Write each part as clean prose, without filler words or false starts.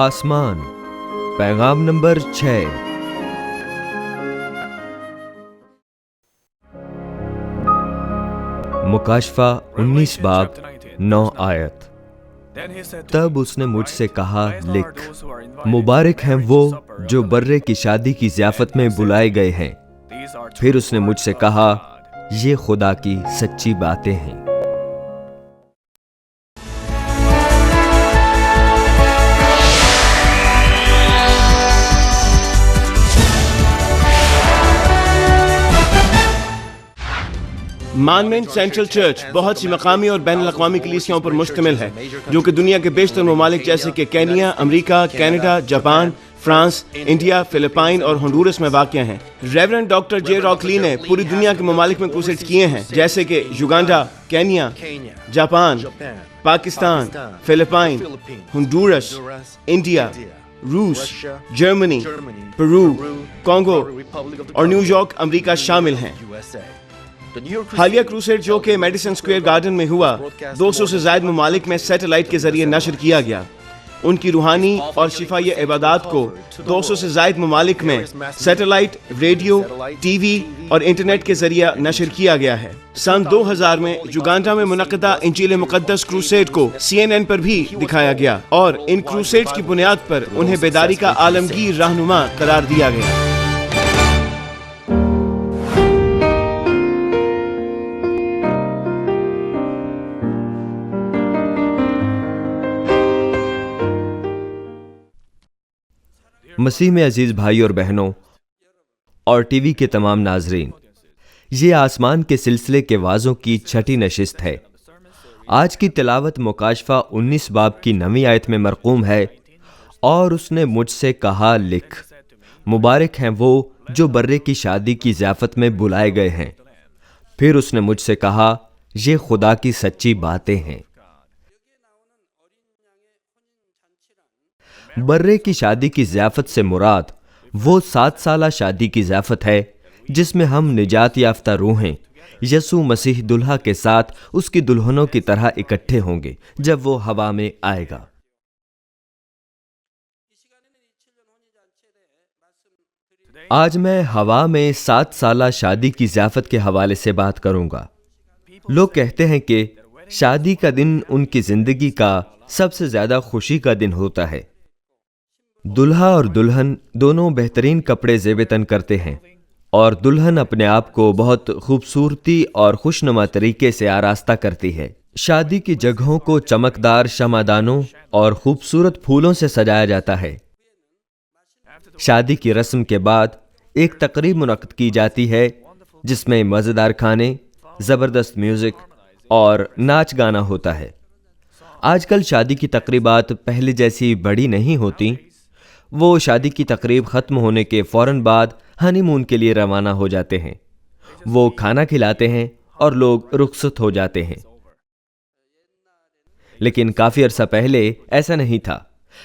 آسمان پیغام نمبر 6۔ مکاشفہ 19 باب 9 آیت۔ تب اس نے مجھ سے کہا، لکھ، مبارک ہیں وہ جو برے کی شادی کی ضیافت میں بلائے گئے ہیں۔ پھر اس نے مجھ سے کہا، یہ خدا کی سچی باتیں ہیں۔ مانمنٹ سینٹرل چرچ بہت سی مقامی اور بین الاقوامی کلیسیاؤں پر مشتمل ہے جو کہ دنیا کے بیشتر ممالک جیسے کہ کینیا، امریکہ، Canada, Japan, France, India, Philippines اور ہنڈورس میں واقع ہیں۔ ریورنڈ ڈاکٹر جے راک لی نے پوری دنیا کے ممالک میں کروسیڈز کیے ہیں جیسے کہ Uganda, Kenya, Japan, Pakistan, Philippines, Honduras, India, روس، جرمنی، پیرو، کانگو اور نیو یارک امریکہ شامل ہیں۔ حالیہ کروسیڈ جو کہ میڈیسن اسکوائر گارڈن میں ہوا 200 سے زائد ممالک میں سیٹلائٹ کے ذریعے نشر کیا گیا۔ ان کی روحانی اور شفائی عبادات کو 200 سے زائد ممالک میں سیٹلائٹ، ریڈیو، ٹی وی اور انٹرنیٹ کے ذریعے نشر کیا گیا ہے۔ سن 2000 میں یوگانڈا میں منعقدہ انجیل مقدس کروسیڈ کو CNN پر بھی دکھایا گیا اور ان کروسیڈز کی بنیاد پر انہیں بیداری کا عالمگیر رہنما قرار دیا گیا۔ مسیح میں عزیز بھائی اور بہنوں اور ٹی وی کے تمام ناظرین، یہ آسمان کے سلسلے کے وعظوں کی چھٹی نشست ہے۔ آج کی تلاوت مکاشفہ 19 باب کی 9 آیت میں مرقوم ہے، اور اس نے مجھ سے کہا، لکھ، مبارک ہیں وہ جو برے کی شادی کی ضیافت میں بلائے گئے ہیں۔ پھر اس نے مجھ سے کہا، یہ خدا کی سچی باتیں ہیں۔ برے کی شادی کی ضیافت سے مراد وہ 7 سالہ شادی کی ضیافت ہے جس میں ہم نجات یافتہ روحیں یسوع مسیح دلہا کے ساتھ اس کی دلہنوں کی طرح اکٹھے ہوں گے جب وہ ہوا میں آئے گا۔ آج میں ہوا میں 7 سالہ شادی کی ضیافت کے حوالے سے بات کروں گا۔ لوگ کہتے ہیں کہ شادی کا دن ان کی زندگی کا سب سے زیادہ خوشی کا دن ہوتا ہے۔ دلہا اور دلہن دونوں بہترین کپڑے زیب تن کرتے ہیں اور دلہن اپنے آپ کو بہت خوبصورتی اور خوشنما طریقے سے آراستہ کرتی ہے۔ شادی کی جگہوں کو چمکدار شمعدانوں اور خوبصورت پھولوں سے سجایا جاتا ہے۔ شادی کی رسم کے بعد ایک تقریب منعقد کی جاتی ہے جس میں مزیدار کھانے، زبردست میوزک اور ناچ گانا ہوتا ہے۔ آج کل شادی کی تقریبات پہلے جیسی بڑی نہیں ہوتی۔ وہ شادی کی تقریب ختم ہونے کے فوراً بعد ہنی مون کے لیے روانہ ہو جاتے ہیں۔ وہ کھانا کھلاتے ہیں اور لوگ رخصت ہو جاتے ہیں۔ لیکن کافی عرصہ پہلے ایسا نہیں تھا۔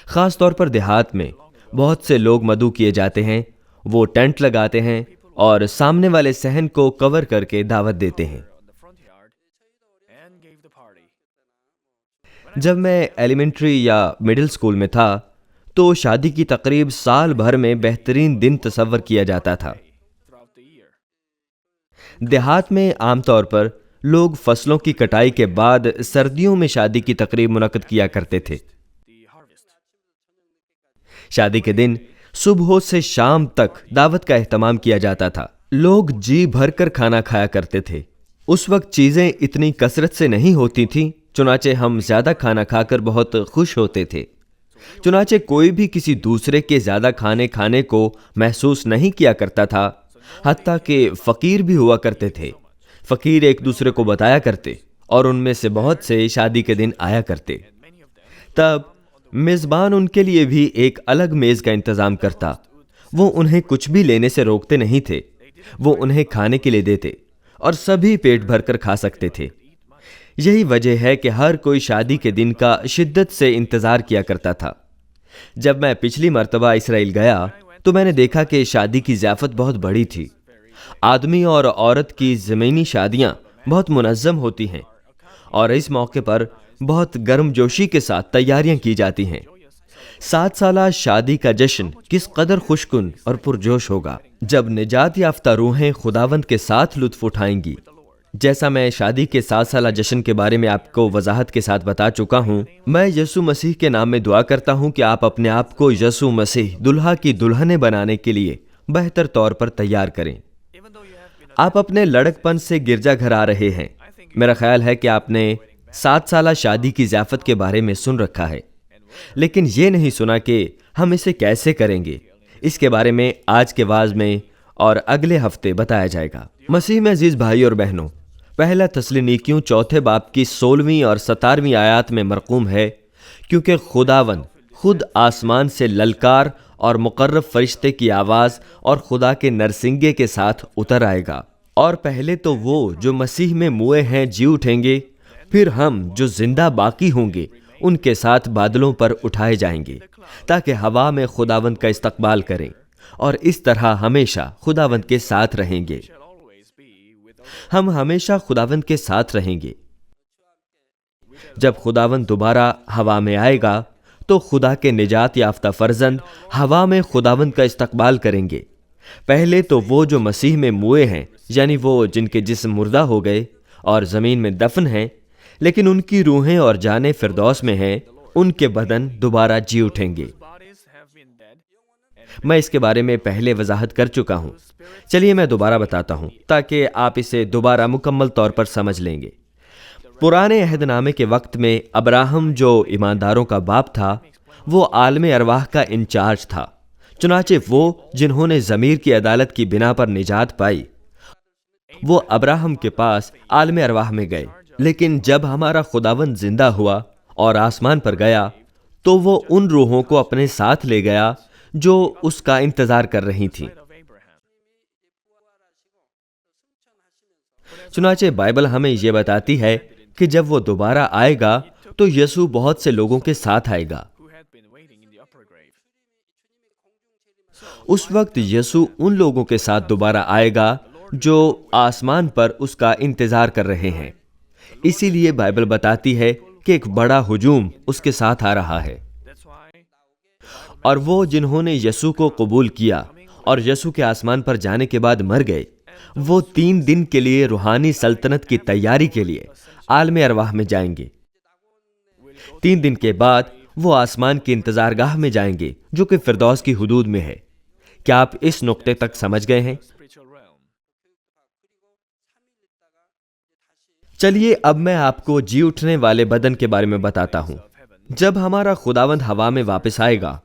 خاص طور پر دیہات میں بہت سے لوگ مدعو کیے جاتے ہیں۔ وہ ٹینٹ لگاتے ہیں اور سامنے والے صحن کو کور کر کے دعوت دیتے ہیں۔ جب میں ایلیمنٹری یا مڈل اسکول میں تھا تو شادی کی تقریب سال بھر میں بہترین دن تصور کیا جاتا تھا۔ دیہات میں عام طور پر لوگ فصلوں کی کٹائی کے بعد سردیوں میں شادی کی تقریب منعقد کیا کرتے تھے۔ شادی کے دن صبح سے شام تک دعوت کا اہتمام کیا جاتا تھا۔ لوگ جی بھر کر کھانا کھایا کرتے تھے۔ اس وقت چیزیں اتنی کثرت سے نہیں ہوتی تھیں، چنانچہ ہم زیادہ کھانا کھا کر بہت خوش ہوتے تھے۔ چنانچہ کوئی بھی کسی دوسرے کے زیادہ کھانے کو محسوس نہیں کیا کرتا تھا، حتیٰ کہ فقیر بھی ہوا کرتے تھے۔ فقیر ایک دوسرے کو بتایا کرتے اور ان میں سے بہت سے شادی کے دن آیا کرتے۔ تب میزبان ان کے لیے بھی ایک الگ میز کا انتظام کرتا۔ وہ انہیں کچھ بھی لینے سے روکتے نہیں تھے، وہ انہیں کھانے کے لیے دیتے اور سبھی پیٹ بھر کر کھا سکتے تھے۔ یہی وجہ ہے کہ ہر کوئی شادی کے دن کا شدت سے انتظار کیا کرتا تھا۔ جب میں پچھلی مرتبہ اسرائیل گیا تو میں نے دیکھا کہ شادی کی ضیافت بہت بڑی تھی۔ آدمی اور عورت کی زمینی شادیاں بہت منظم ہوتی ہیں اور اس موقع پر بہت گرم جوشی کے ساتھ تیاریاں کی جاتی ہیں۔ 7 سالہ شادی کا جشن کس قدر خوشکن اور پرجوش ہوگا جب نجات یافتہ روحیں خداوند کے ساتھ لطف اٹھائیں گی۔ جیسا میں شادی کے 7 سالہ جشن کے بارے میں آپ کو وضاحت کے ساتھ بتا چکا ہوں، میں یسوع مسیح کے نام میں دعا کرتا ہوں کہ آپ اپنے آپ کو یسوع مسیح دلہا کی دلہنیں بنانے کے لیے بہتر طور پر تیار کریں۔ آپ اپنے لڑکپن سے گرجا گھر آ رہے ہیں۔ میرا خیال ہے کہ آپ نے 7 سالہ شادی کی ضیافت کے بارے میں سن رکھا ہے، لیکن یہ نہیں سنا کہ ہم اسے کیسے کریں گے۔ اس کے بارے میں آج کے وعظ میں اور اگلے ہفتے بتایا جائے گا۔ مسیح میں عزیز بھائی اور بہنوں، پہلا تسلونیکیوں 4 باب کی 16 اور 17 آیات میں مرقوم ہے، کیونکہ خداوند خود آسمان سے للکار اور مقرب فرشتے کی آواز اور خدا کے نرسنگے کے ساتھ اتر آئے گا، اور پہلے تو وہ جو مسیح میں موئے ہیں جی اٹھیں گے، پھر ہم جو زندہ باقی ہوں گے ان کے ساتھ بادلوں پر اٹھائے جائیں گے، تاکہ ہوا میں خداوند کا استقبال کریں، اور اس طرح ہمیشہ خداوند کے ساتھ رہیں گے۔ ہم ہمیشہ خداوند کے ساتھ رہیں گے۔ جب خداوند دوبارہ ہوا میں آئے گا تو خدا کے نجات یافتہ فرزند ہوا میں خداوند کا استقبال کریں گے۔ پہلے تو وہ جو مسیح میں موئے ہیں، یعنی وہ جن کے جسم مردہ ہو گئے اور زمین میں دفن ہیں، لیکن ان کی روحیں اور جانیں فردوس میں ہیں، ان کے بدن دوبارہ جی اٹھیں گے۔ میں اس کے بارے میں پہلے وضاحت کر چکا ہوں، چلیے میں دوبارہ بتاتا ہوں تاکہ آپ اسے دوبارہ مکمل طور پر سمجھ لیں گے۔ پرانے عہد نامے کے وقت میں ابراہم جو ایمانداروں کا باپ تھا، وہ عالم ارواح کا انچارج تھا۔ چنانچہ وہ جنہوں نے ضمیر کی عدالت کی بنا پر نجات پائی، وہ ابراہم کے پاس عالم ارواح میں گئے۔ لیکن جب ہمارا خداوند زندہ ہوا اور آسمان پر گیا تو وہ ان روحوں کو اپنے ساتھ لے گیا جو اس کا انتظار کر رہی تھیں۔ چنانچہ بائبل ہمیں یہ بتاتی ہے کہ جب وہ دوبارہ آئے گا تو یسوع بہت سے لوگوں کے ساتھ آئے گا۔ اس وقت یسوع ان لوگوں کے ساتھ دوبارہ آئے گا جو آسمان پر اس کا انتظار کر رہے ہیں۔ اسی لیے بائبل بتاتی ہے کہ ایک بڑا ہجوم اس کے ساتھ آ رہا ہے، اور وہ جنہوں نے یسوع کو قبول کیا اور یسوع کے آسمان پر جانے کے بعد مر گئے، وہ 3 دن کے لیے روحانی سلطنت کی تیاری کے لیے عالم ارواح میں جائیں گے۔ 3 دن کے بعد وہ آسمان کی انتظار گاہ میں جائیں گے جو کہ فردوس کی حدود میں ہے۔ کیا آپ اس نقطے تک سمجھ گئے ہیں؟ چلیے اب میں آپ کو جی اٹھنے والے بدن کے بارے میں بتاتا ہوں۔ جب ہمارا خداوند ہوا میں واپس آئے گا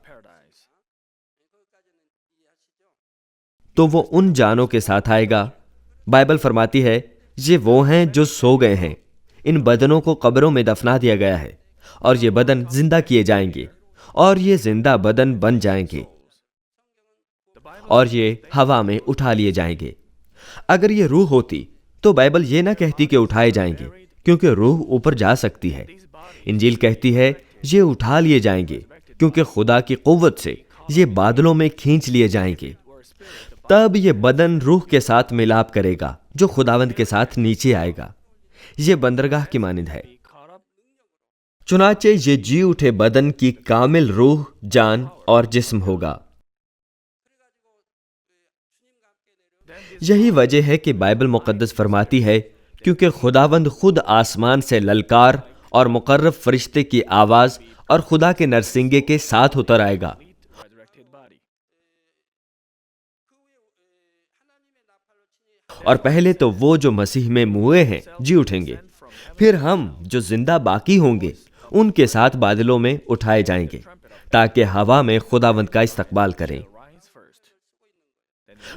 تو وہ ان جانوں کے ساتھ آئے گا۔ بائبل فرماتی ہے یہ وہ ہیں جو سو گئے ہیں، ان بدنوں کو قبروں میں دفنا دیا گیا ہے، اور یہ بدن زندہ کیے جائیں گے، اور یہ زندہ بدن بن جائیں گے، اور یہ ہوا میں اٹھا لیے جائیں گے۔ اگر یہ روح ہوتی تو بائبل یہ نہ کہتی کہ اٹھائے جائیں گے، کیونکہ روح اوپر جا سکتی ہے۔ انجیل کہتی ہے یہ اٹھا لیے جائیں گے، کیونکہ خدا کی قوت سے یہ بادلوں میں کھینچ لیے جائیں گے۔ تب یہ بدن روح کے ساتھ ملاپ کرے گا جو خداوند کے ساتھ نیچے آئے گا۔ یہ بندرگاہ کی مانند ہے۔ چنانچہ یہ جی اٹھے بدن کی کامل روح، جان اور جسم ہوگا۔ یہی وجہ ہے کہ بائبل مقدس فرماتی ہے کیونکہ خداوند خود آسمان سے للکار اور مقرب فرشتے کی آواز اور خدا کے نرسنگے کے ساتھ اتر آئے گا۔ اور پہلے تو وہ جو مسیح میں موئے ہیں جی اٹھیں گے، پھر ہم جو زندہ باقی ہوں گے ان کے ساتھ بادلوں میں اٹھائے جائیں گے تاکہ ہوا میں خداوند کا استقبال کریں۔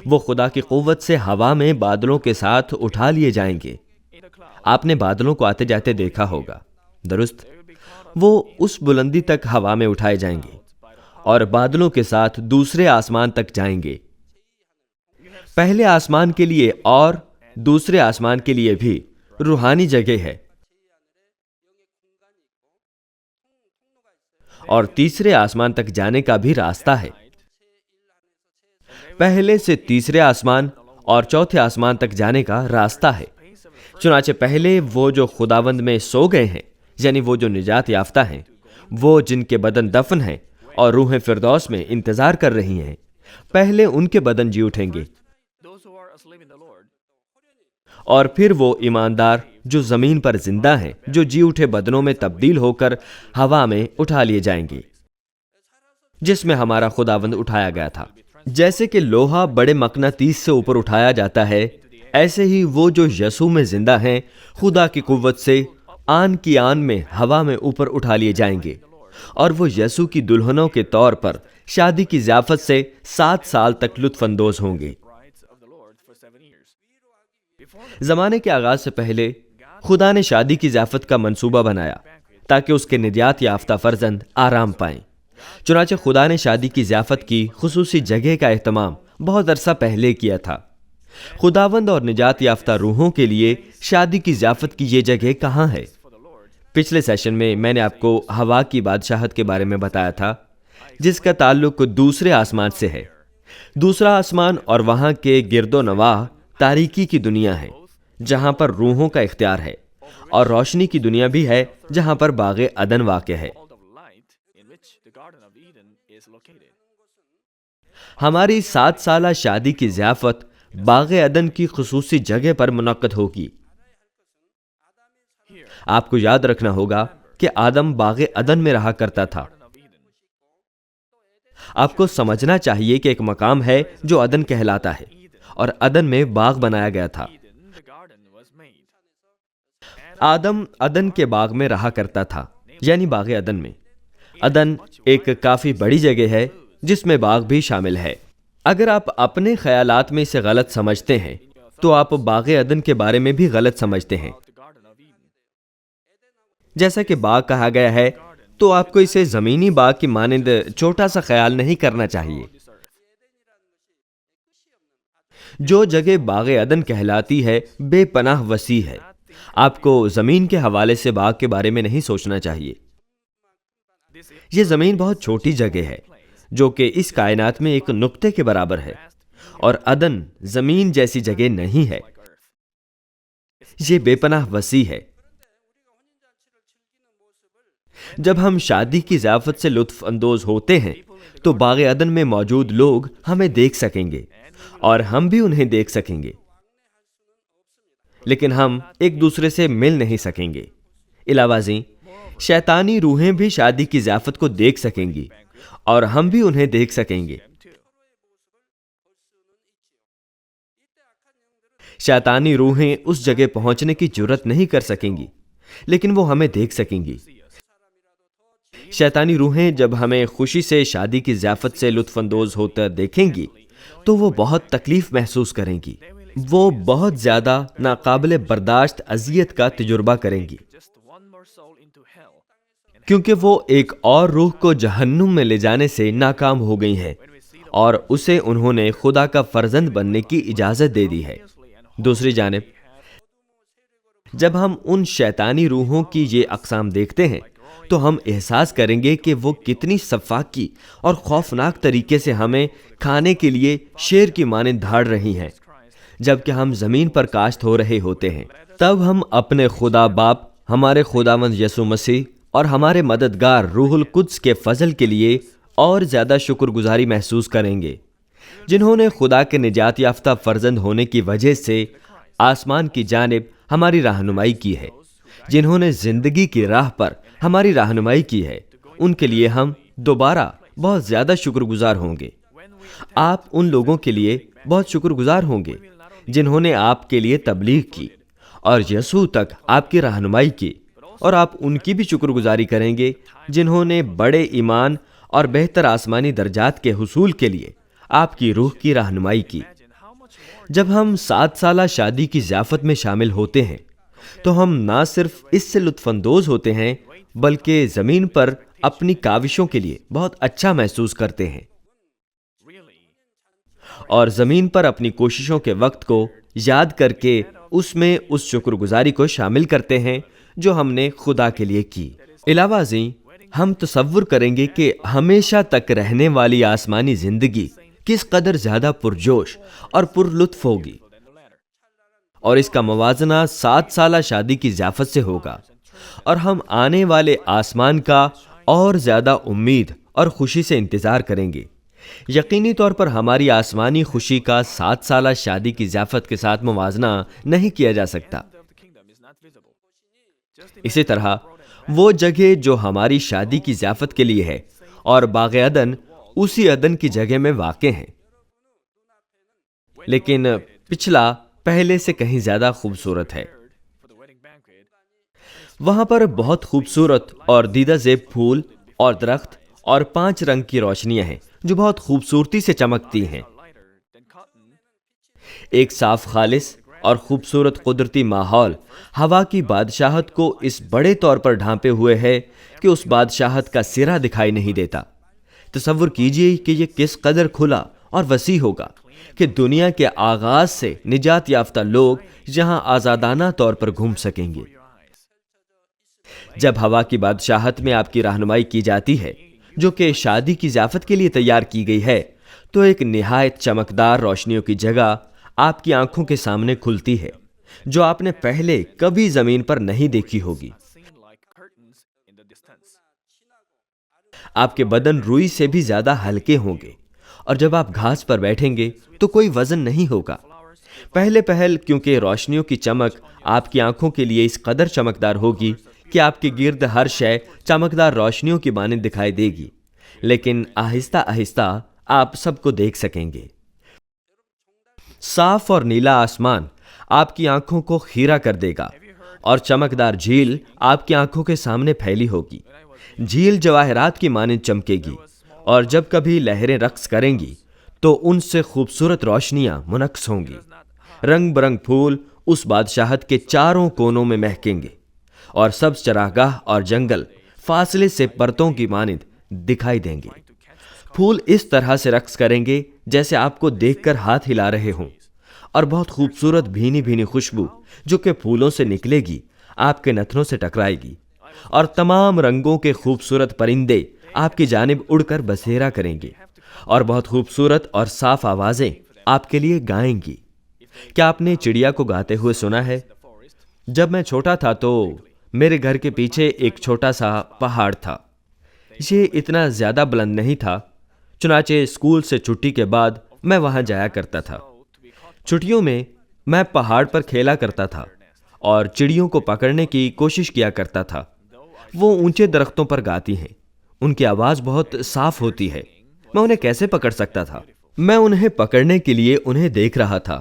وہ خدا کی قوت سے ہوا میں بادلوں کے ساتھ اٹھا لیے جائیں گے۔ آپ نے بادلوں کو آتے جاتے دیکھا ہوگا، درست؟ وہ اس بلندی تک ہوا میں اٹھائے جائیں گے اور بادلوں کے ساتھ دوسرے آسمان تک جائیں گے۔ پہلے آسمان کے لیے اور دوسرے آسمان کے لیے بھی روحانی جگہ ہے، اور تیسرے آسمان تک جانے کا بھی راستہ ہے۔ پہلے سے تیسرے آسمان اور چوتھے آسمان تک جانے کا راستہ ہے۔ چنانچہ پہلے وہ جو خداوند میں سو گئے ہیں، یعنی وہ جو نجات یافتہ ہیں، وہ جن کے بدن دفن ہیں اور روحیں فردوس میں انتظار کر رہی ہیں. پہلے ان کے بدن جی اٹھیں گے اور پھر وہ ایماندار جو زمین پر زندہ ہیں جو جی اٹھے بدنوں میں تبدیل ہو کر ہوا میں اٹھا لیے جائیں گے جس میں ہمارا خداوند اٹھایا گیا تھا. جیسے کہ لوہا بڑے مقناطیس سے اوپر اٹھایا جاتا ہے، ایسے ہی وہ جو یسوع میں زندہ ہیں خدا کی قوت سے آن کی آن میں ہوا میں اوپر اٹھا لیے جائیں گے، اور وہ یسوع کی دلہنوں کے طور پر شادی کی ضیافت سے 7 سال تک لطف اندوز ہوں گے. زمانے کے آغاز سے پہلے خدا نے شادی کی ضیافت کا منصوبہ بنایا تاکہ اس کے نجات یافتہ فرزند آرام پائیں. چنانچہ خدا نے شادی کی ضیافت کی خصوصی جگہ کا اہتمام بہت عرصہ پہلے کیا تھا. خداوند اور نجات یافتہ روحوں کے لیے شادی کی ضیافت کی یہ جگہ کہاں ہے؟ پچھلے سیشن میں میں نے آپ کو ہوا کی بادشاہت کے بارے میں بتایا تھا جس کا تعلق دوسرے آسمان سے ہے. دوسرا آسمان اور وہاں کے گرد و نواح تاریکی کی دنیا ہے جہاں پر روحوں کا اختیار ہے، اور روشنی کی دنیا بھی ہے جہاں پر باغ عدن واقع ہے. ہماری 7 سالہ شادی کی ضیافت باغ عدن کی خصوصی جگہ پر منعقد ہوگی. آپ کو یاد رکھنا ہوگا کہ آدم باغ عدن میں رہا کرتا تھا. آپ کو سمجھنا چاہیے کہ ایک مقام ہے جو عدن کہلاتا ہے، اور عدن میں باغ بنایا گیا تھا. آدم عدن کے باغ میں رہا کرتا تھا، یعنی باغ عدن میں. عدن ایک کافی بڑی جگہ ہے جس میں باغ بھی شامل ہے. اگر آپ اپنے خیالات میں اسے غلط سمجھتے ہیں تو آپ باغ عدن کے بارے میں بھی غلط سمجھتے ہیں. جیسا کہ باغ کہا گیا ہے تو آپ کو اسے زمینی باغ کی مانند چھوٹا سا خیال نہیں کرنا چاہیے. جو جگہ باغ عدن کہلاتی ہے بے پناہ وسیع ہے. آپ کو زمین کے حوالے سے باغ کے بارے میں نہیں سوچنا چاہیے. یہ زمین بہت چھوٹی جگہ ہے جو کہ اس کائنات میں ایک نقطے کے برابر ہے، اور عدن زمین جیسی جگہ نہیں ہے. یہ بے پناہ وسیع ہے. جب ہم شادی کی ضیافت سے لطف اندوز ہوتے ہیں تو باغ عدن میں موجود لوگ ہمیں دیکھ سکیں گے اور ہم بھی انہیں دیکھ سکیں گے، لیکن ہم ایک دوسرے سے مل نہیں سکیں گے. علاوہ ازیں شیطانی روحیں بھی شادی کی ضیافت کو دیکھ سکیں گی اور ہم بھی انہیں دیکھ سکیں گے. شیطانی روحیں اس جگہ پہنچنے کی جرات نہیں کر سکیں گی، لیکن وہ ہمیں دیکھ سکیں گی. شیطانی روحیں جب ہمیں خوشی سے شادی کی ضیافت سے لطف اندوز ہوتا دیکھیں گی تو وہ بہت تکلیف محسوس کریں گی. وہ بہت زیادہ ناقابل برداشت اذیت کا تجربہ کریں گی، کیونکہ وہ ایک اور روح کو جہنم میں لے جانے سے ناکام ہو گئی ہیں اور اسے انہوں نے خدا کا فرزند بننے کی اجازت دے دی ہے. دوسری جانب جب ہم ان شیطانی روحوں کی یہ اقسام دیکھتے ہیں تو ہم احساس کریں گے کہ وہ کتنی سفاکی اور خوفناک طریقے سے ہمیں کھانے کے لیے شیر کی مانند دھاڑ رہی ہیں جبکہ ہم زمین پر کاشت ہو رہے ہوتے ہیں. تب ہم اپنے خدا باپ، ہمارے خداوند یسوع مسیح اور ہمارے مددگار روح القدس کے فضل کے لیے اور زیادہ شکر گزاری محسوس کریں گے، جنہوں نے خدا کے نجات یافتہ فرزند ہونے کی وجہ سے آسمان کی جانب ہماری رہنمائی کی ہے، جنہوں نے زندگی کی راہ پر ہماری رہنمائی کی ہے. ان کے لیے ہم دوبارہ بہت زیادہ شکر گزار ہوں گے. آپ ان لوگوں کے لیے بہت شکر گزار ہوں گے جنہوں نے آپ کے لیے تبلیغ کی اور یسوع تک آپ کی رہنمائی کی، اور آپ ان کی بھی شکر گزاری کریں گے جنہوں نے بڑے ایمان اور بہتر آسمانی درجات کے حصول کے لیے آپ کی روح کی رہنمائی کی. جب ہم 7 سالہ شادی کی ضیافت میں شامل ہوتے ہیں تو ہم نہ صرف اس سے لطف اندوز ہوتے ہیں بلکہ زمین پر اپنی کاوشوں کے لیے بہت اچھا محسوس کرتے ہیں، اور زمین پر اپنی کوششوں کے وقت کو یاد کر کے اس میں اس شکر گزاری کو شامل کرتے ہیں جو ہم نے خدا کے لیے کی. علاوہ ازیں ہم تصور کریں گے کہ ہمیشہ تک رہنے والی آسمانی زندگی کس قدر زیادہ پرجوش اور پر لطف ہوگی، اور اس کا موازنہ 7 سالہ شادی کی ضیافت سے ہوگا، اور ہم آنے والے آسمان کا اور زیادہ امید اور خوشی سے انتظار کریں گے۔ یقینی طور پر ہماری آسمانی خوشی کا 7 سالہ شادی کی ضیافت کے ساتھ موازنہ نہیں کیا جا سکتا۔ اسی طرح وہ جگہ جو ہماری شادی کی ضیافت کے لیے ہے اور باغ عدن اسی عدن کی جگہ میں واقع ہیں، لیکن پچھلا پہلے سے کہیں زیادہ خوبصورت ہے۔ وہاں پر بہت خوبصورت اور دیدہ زیب پھول اور درخت اور 5 رنگ کی روشنیاں ہیں جو بہت خوبصورتی سے چمکتی ہیں۔ ایک صاف خالص اور خوبصورت قدرتی ماحول ہوا کی بادشاہت کو اس بڑے طور پر ڈھانپے ہوئے ہے کہ اس بادشاہت کا سرا دکھائی نہیں دیتا۔ تصور کیجئے کہ یہ کس قدر کھلا اور وسیع ہوگا کہ دنیا کے آغاز سے نجات یافتہ لوگ یہاں آزادانہ طور پر گھوم سکیں گے۔ جب ہوا کی بادشاہت میں آپ کی رہنمائی کی جاتی ہے جو کہ شادی کی ضیافت کے لیے تیار کی گئی ہے، تو ایک نہایت چمکدار روشنیوں کی جگہ آپ کی آنکھوں کے سامنے کھلتی ہے جو آپ نے پہلے کبھی زمین پر نہیں دیکھی ہوگی۔ آپ کے بدن روئی سے بھی زیادہ ہلکے ہوں گے، اور جب آپ گھاس پر بیٹھیں گے تو کوئی وزن نہیں ہوگا۔ پہلے پہل کیونکہ روشنیوں کی چمک آپ کی آنکھوں کے لیے اس قدر چمکدار ہوگی کہ آپ کے گرد ہر شے چمکدار روشنیوں کی مانند دکھائی دے گی، لیکن آہستہ آہستہ آپ سب کو دیکھ سکیں گے۔ صاف اور نیلا آسمان آپ کی آنکھوں کو خیرہ کر دے گا، اور چمکدار جھیل آپ کی آنکھوں کے سامنے پھیلی ہوگی۔ جھیل جواہرات کی مانند چمکے گی، اور جب کبھی لہریں رقص کریں گی تو ان سے خوبصورت روشنیاں منعکس ہوں گی۔ رنگ برنگ پھول اس بادشاہت کے چاروں کونوں میں مہکیں گے، اور سبز چراگاہ اور جنگل فاصلے سے پرتوں کی مانند دکھائی دیں گے۔ پھول اس طرح سے رقص کریں گے جیسے آپ کو دیکھ کر ہاتھ ہلا رہے ہوں، اور بہت خوبصورت بھینی بھینی خوشبو جو کہ پھولوں سے نکلے گی آپ کے نتنوں سے ٹکرائے گی، اور تمام رنگوں کے خوبصورت پرندے آپ کی جانب اڑ کر بسیرا کریں گے، اور بہت خوبصورت اور صاف آوازیں آپ کے لیے گائیں گی۔ کیا آپ نے چڑیا کو گاتے ہوئے سنا ہے؟ جب میں چھوٹا تھا تو میرے گھر کے پیچھے ایک چھوٹا سا پہاڑ تھا۔ یہ اتنا زیادہ بلند نہیں تھا، چنانچہ اسکول سے چھٹی کے بعد میں وہاں جایا کرتا تھا۔ چھٹیوں میں میں پہاڑ پر کھیلا کرتا تھا اور چڑیوں کو پکڑنے کی کوشش کیا کرتا تھا۔ وہ اونچے درختوں پر گاتی ہیں، ان کی آواز بہت صاف ہوتی ہے۔ میں انہیں کیسے پکڑ سکتا تھا؟ میں انہیں پکڑنے کے لیے انہیں دیکھ رہا تھا۔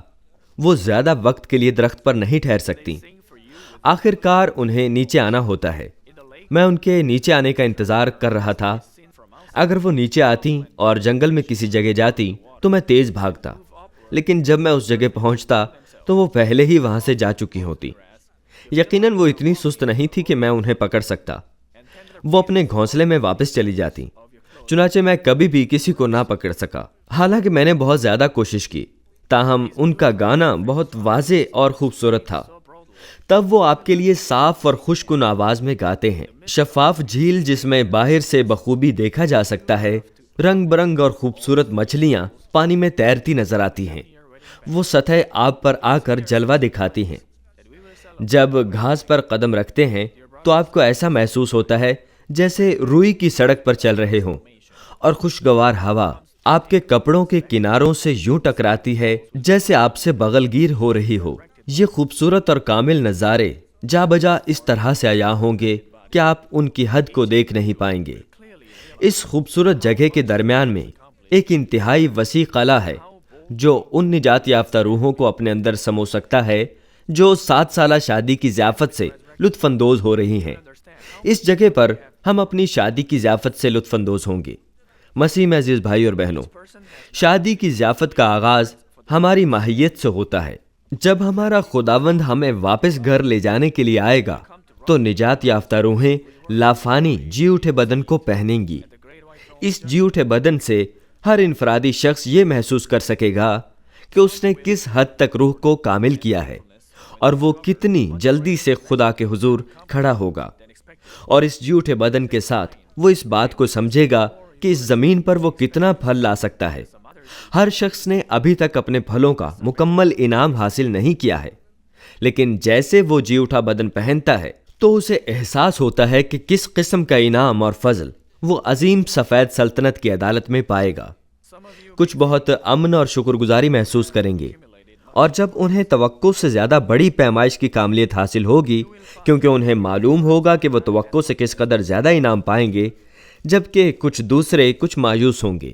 وہ زیادہ وقت کے لیے درخت پر نہیں ٹھہر سکتی۔ آخر کار انہیں نیچے آنا ہوتا ہے۔ میں ان کے نیچے آنے کا انتظار کر رہا تھا۔ اگر وہ نیچے آتی اور جنگل میں کسی جگہ جاتی تو میں تیز بھاگتا، لیکن جب میں اس جگہ پہنچتا تو وہ پہلے ہی وہاں سے جا چکی ہوتی۔ یقیناً وہ اتنی سست نہیں تھی کہ میں انہیں پکڑ سکتا۔ وہ اپنے گھونسلے میں واپس چلی جاتی، چنانچہ میں کبھی بھی کسی کو نہ پکڑ سکا، حالانکہ میں نے بہت زیادہ کوشش کی۔ تاہم ان کا گانا بہت واضح اور خوبصورت تھا۔ تب وہ آپ کے لیے صاف اور خوشگوار آواز میں گاتے ہیں۔ شفاف جھیل جس میں باہر سے بخوبی دیکھا جا سکتا ہے، رنگ برنگ اور خوبصورت مچھلیاں پانی میں تیرتی نظر آتی ہیں۔ وہ سطح آب پر آ کر جلوہ دکھاتی ہیں۔ جب گھاس پر قدم رکھتے ہیں تو آپ کو ایسا محسوس ہوتا ہے جیسے روئی کی سڑک پر چل رہے ہوں، اور خوشگوار ہوا آپ کے کپڑوں کے کناروں سے یوں ٹکراتی ہے جیسے آپ سے بغل گیر ہو رہی ہو۔ یہ خوبصورت اور کامل نظارے جا بجا اس طرح سے عیاں ہوں گے کہ آپ ان کی حد کو دیکھ نہیں پائیں گے۔ اس خوبصورت جگہ کے درمیان میں ایک انتہائی وسیع قلعہ ہے جو ان نجات یافتہ روحوں کو اپنے اندر سمو سکتا ہے جو 7 سالہ شادی کی ضیافت سے لطف اندوز ہو رہی ہیں۔ اس جگہ پر ہم اپنی شادی کی ضیافت سے لطف اندوز ہوں گے۔ مسیح میں عزیز بھائی اور بہنوں، شادی کی ضیافت کا آغاز ہماری ماہیت سے ہوتا ہے۔ جب ہمارا خداوند ہمیں واپس گھر لے جانے کے لیے آئے گا تو نجات یافتہ روحیں لافانی جی اٹھے بدن کو پہنیں گی۔ اس جی اٹھے بدن سے ہر انفرادی شخص یہ محسوس کر سکے گا کہ اس نے کس حد تک روح کو کامل کیا ہے، اور وہ کتنی جلدی سے خدا کے حضور کھڑا ہوگا۔ اور اس جی اٹھے بدن کے ساتھ وہ اس بات کو سمجھے گا کہ اس زمین پر وہ کتنا پھل لا سکتا ہے۔ ہر شخص نے ابھی تک اپنے پھلوں کا مکمل انعام حاصل نہیں کیا ہے، لیکن جیسے وہ جی اٹھا بدن پہنتا ہے تو اسے احساس ہوتا ہے کہ کس قسم کا انعام اور فضل وہ عظیم سفید سلطنت کی عدالت میں پائے گا۔ کچھ بہت امن اور شکر گزاری محسوس کریں گے، اور جب انہیں توقع سے زیادہ بڑی پیمائش کی کاملیت حاصل ہوگی، کیونکہ انہیں معلوم ہوگا کہ وہ توقع سے کس قدر زیادہ انعام پائیں گے، جبکہ کچھ دوسرے کچھ مایوس ہوں گے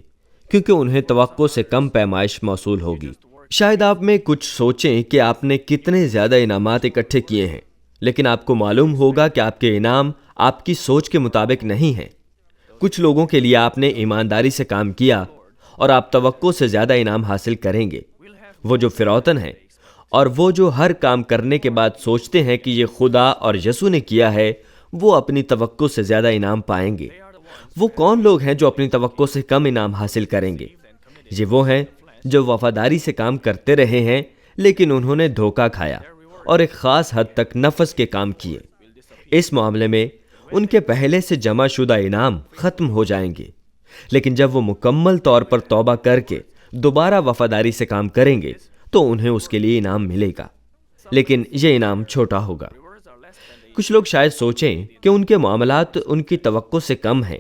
کیونکہ انہیں توقع سے کم پیمائش موصول ہوگی۔ شاید آپ میں کچھ سوچیں کہ آپ نے کتنے زیادہ انعامات اکٹھے کیے ہیں، لیکن آپ کو معلوم ہوگا کہ آپ کے انعام آپ کی سوچ کے مطابق نہیں ہیں۔ کچھ لوگوں کے لیے آپ نے ایمانداری سے کام کیا اور آپ توقع سے زیادہ انعام حاصل کریں گے۔ وہ جو فروتن ہیں اور وہ جو ہر کام کرنے کے بعد سوچتے ہیں کہ یہ خدا اور یسوع نے کیا ہے، وہ اپنی توقع سے زیادہ انعام پائیں گے۔ وہ کون لوگ ہیں جو اپنی توقع سے کم انعام حاصل کریں گے؟ یہ وہ ہیں جو وفاداری سے کام کرتے رہے ہیں، لیکن انہوں نے دھوکہ کھایا اور ایک خاص حد تک نفس کے کام کیے۔ اس معاملے میں ان کے پہلے سے جمع شدہ انعام ختم ہو جائیں گے، لیکن جب وہ مکمل طور پر توبہ کر کے دوبارہ وفاداری سے کام کریں گے تو انہیں اس کے لیے انعام ملے گا، لیکن یہ انعام چھوٹا ہوگا۔ کچھ لوگ شاید سوچیں کہ ان کے معاملات ان کی توقع سے کم ہیں،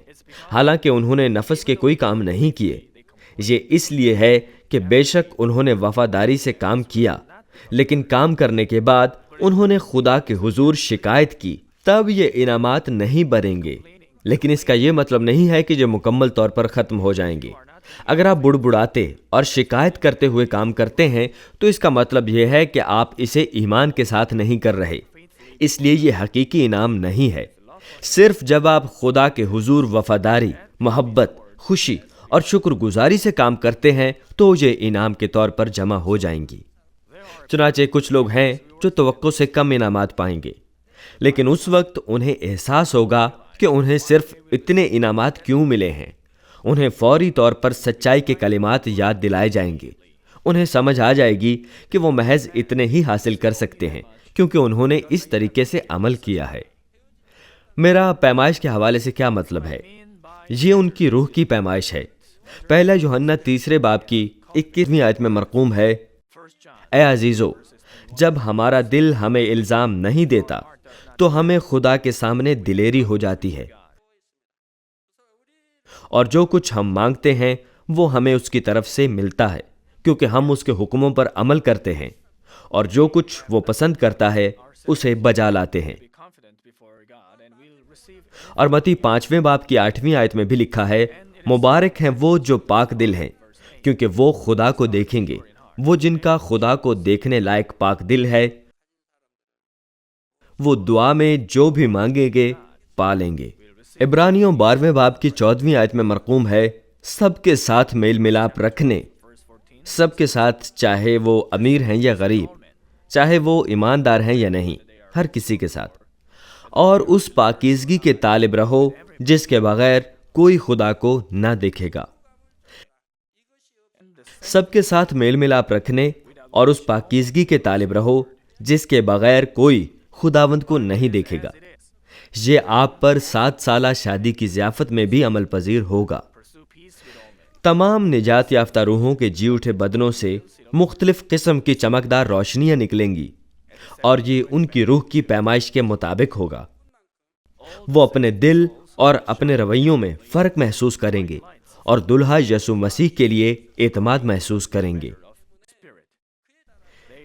حالانکہ انہوں نے نفس کے کوئی کام نہیں کیے۔ یہ اس لیے ہے کہ بے شک انہوں نے وفاداری سے کام کیا، لیکن کام کرنے کے بعد انہوں نے خدا کے حضور شکایت کی، تب یہ انعامات نہیں بڑھیں گے۔ لیکن اس کا یہ مطلب نہیں ہے کہ یہ مکمل طور پر ختم ہو جائیں گے۔ اگر آپ بڑبڑاتے اور شکایت کرتے ہوئے کام کرتے ہیں تو اس کا مطلب یہ ہے کہ آپ اسے ایمان کے ساتھ نہیں کر رہے، اس لیے یہ حقیقی انعام نہیں ہے۔ صرف جب آپ خدا کے حضور وفاداری، محبت، خوشی اور شکر گزاری سے کام کرتے ہیں تو یہ انعام کے طور پر جمع ہو جائیں گی۔ چنانچہ کچھ لوگ ہیں جو توقع سے کم انعامات پائیں گے، لیکن اس وقت انہیں احساس ہوگا کہ انہیں صرف اتنے انعامات کیوں ملے ہیں۔ انہیں فوری طور پر سچائی کے کلمات یاد دلائے جائیں گے۔ انہیں سمجھ آ جائے گی کہ وہ محض اتنے ہی حاصل کر سکتے ہیں کیونکہ انہوں نے اس طریقے سے عمل کیا ہے۔ میرا پیمائش کے حوالے سے کیا مطلب ہے؟ یہ ان کی روح کی پیمائش ہے۔ پہلا یوحنا 3 باب کی 21ویں آیت میں مرقوم ہے، اے عزیزو، جب ہمارا دل ہمیں الزام نہیں دیتا تو ہمیں خدا کے سامنے دلیری ہو جاتی ہے، اور جو کچھ ہم مانگتے ہیں وہ ہمیں اس کی طرف سے ملتا ہے، کیونکہ ہم اس کے حکموں پر عمل کرتے ہیں، اور جو کچھ وہ پسند کرتا ہے اسے بجا لاتے ہیں۔ اور متی 5ویں باب کی 8ویں آیت میں بھی لکھا ہے، مبارک ہیں وہ جو پاک دل ہیں، کیونکہ وہ خدا کو دیکھیں گے۔ وہ جن کا خدا کو دیکھنے لائق پاک دل ہے، وہ دعا میں جو بھی مانگیں گے پا لیں گے۔ عبرانیوں 12ویں باب کی 14ویں آیت میں مرقوم ہے، سب کے ساتھ میل ملاپ رکھنے، سب کے ساتھ، چاہے وہ امیر ہیں یا غریب، چاہے وہ ایماندار ہیں یا نہیں، ہر کسی کے ساتھ، اور اس پاکیزگی کے طالب رہو جس کے بغیر کوئی خدا کو نہ دیکھے گا۔ سب کے ساتھ میل ملاپ رکھنے اور اس پاکیزگی کے طالب رہو جس کے بغیر کوئی خداوند کو نہیں دیکھے گا۔ یہ آپ پر 7 سالہ شادی کی ضیافت میں بھی عمل پذیر ہوگا۔ تمام نجات یافتہ روحوں کے جی اٹھے بدنوں سے مختلف قسم کی چمکدار روشنیاں نکلیں گی، اور یہ ان کی روح کی پیمائش کے مطابق ہوگا۔ وہ اپنے دل اور اپنے رویوں میں فرق محسوس کریں گے اور دلہا یسوع مسیح کے لیے اعتماد محسوس کریں گے۔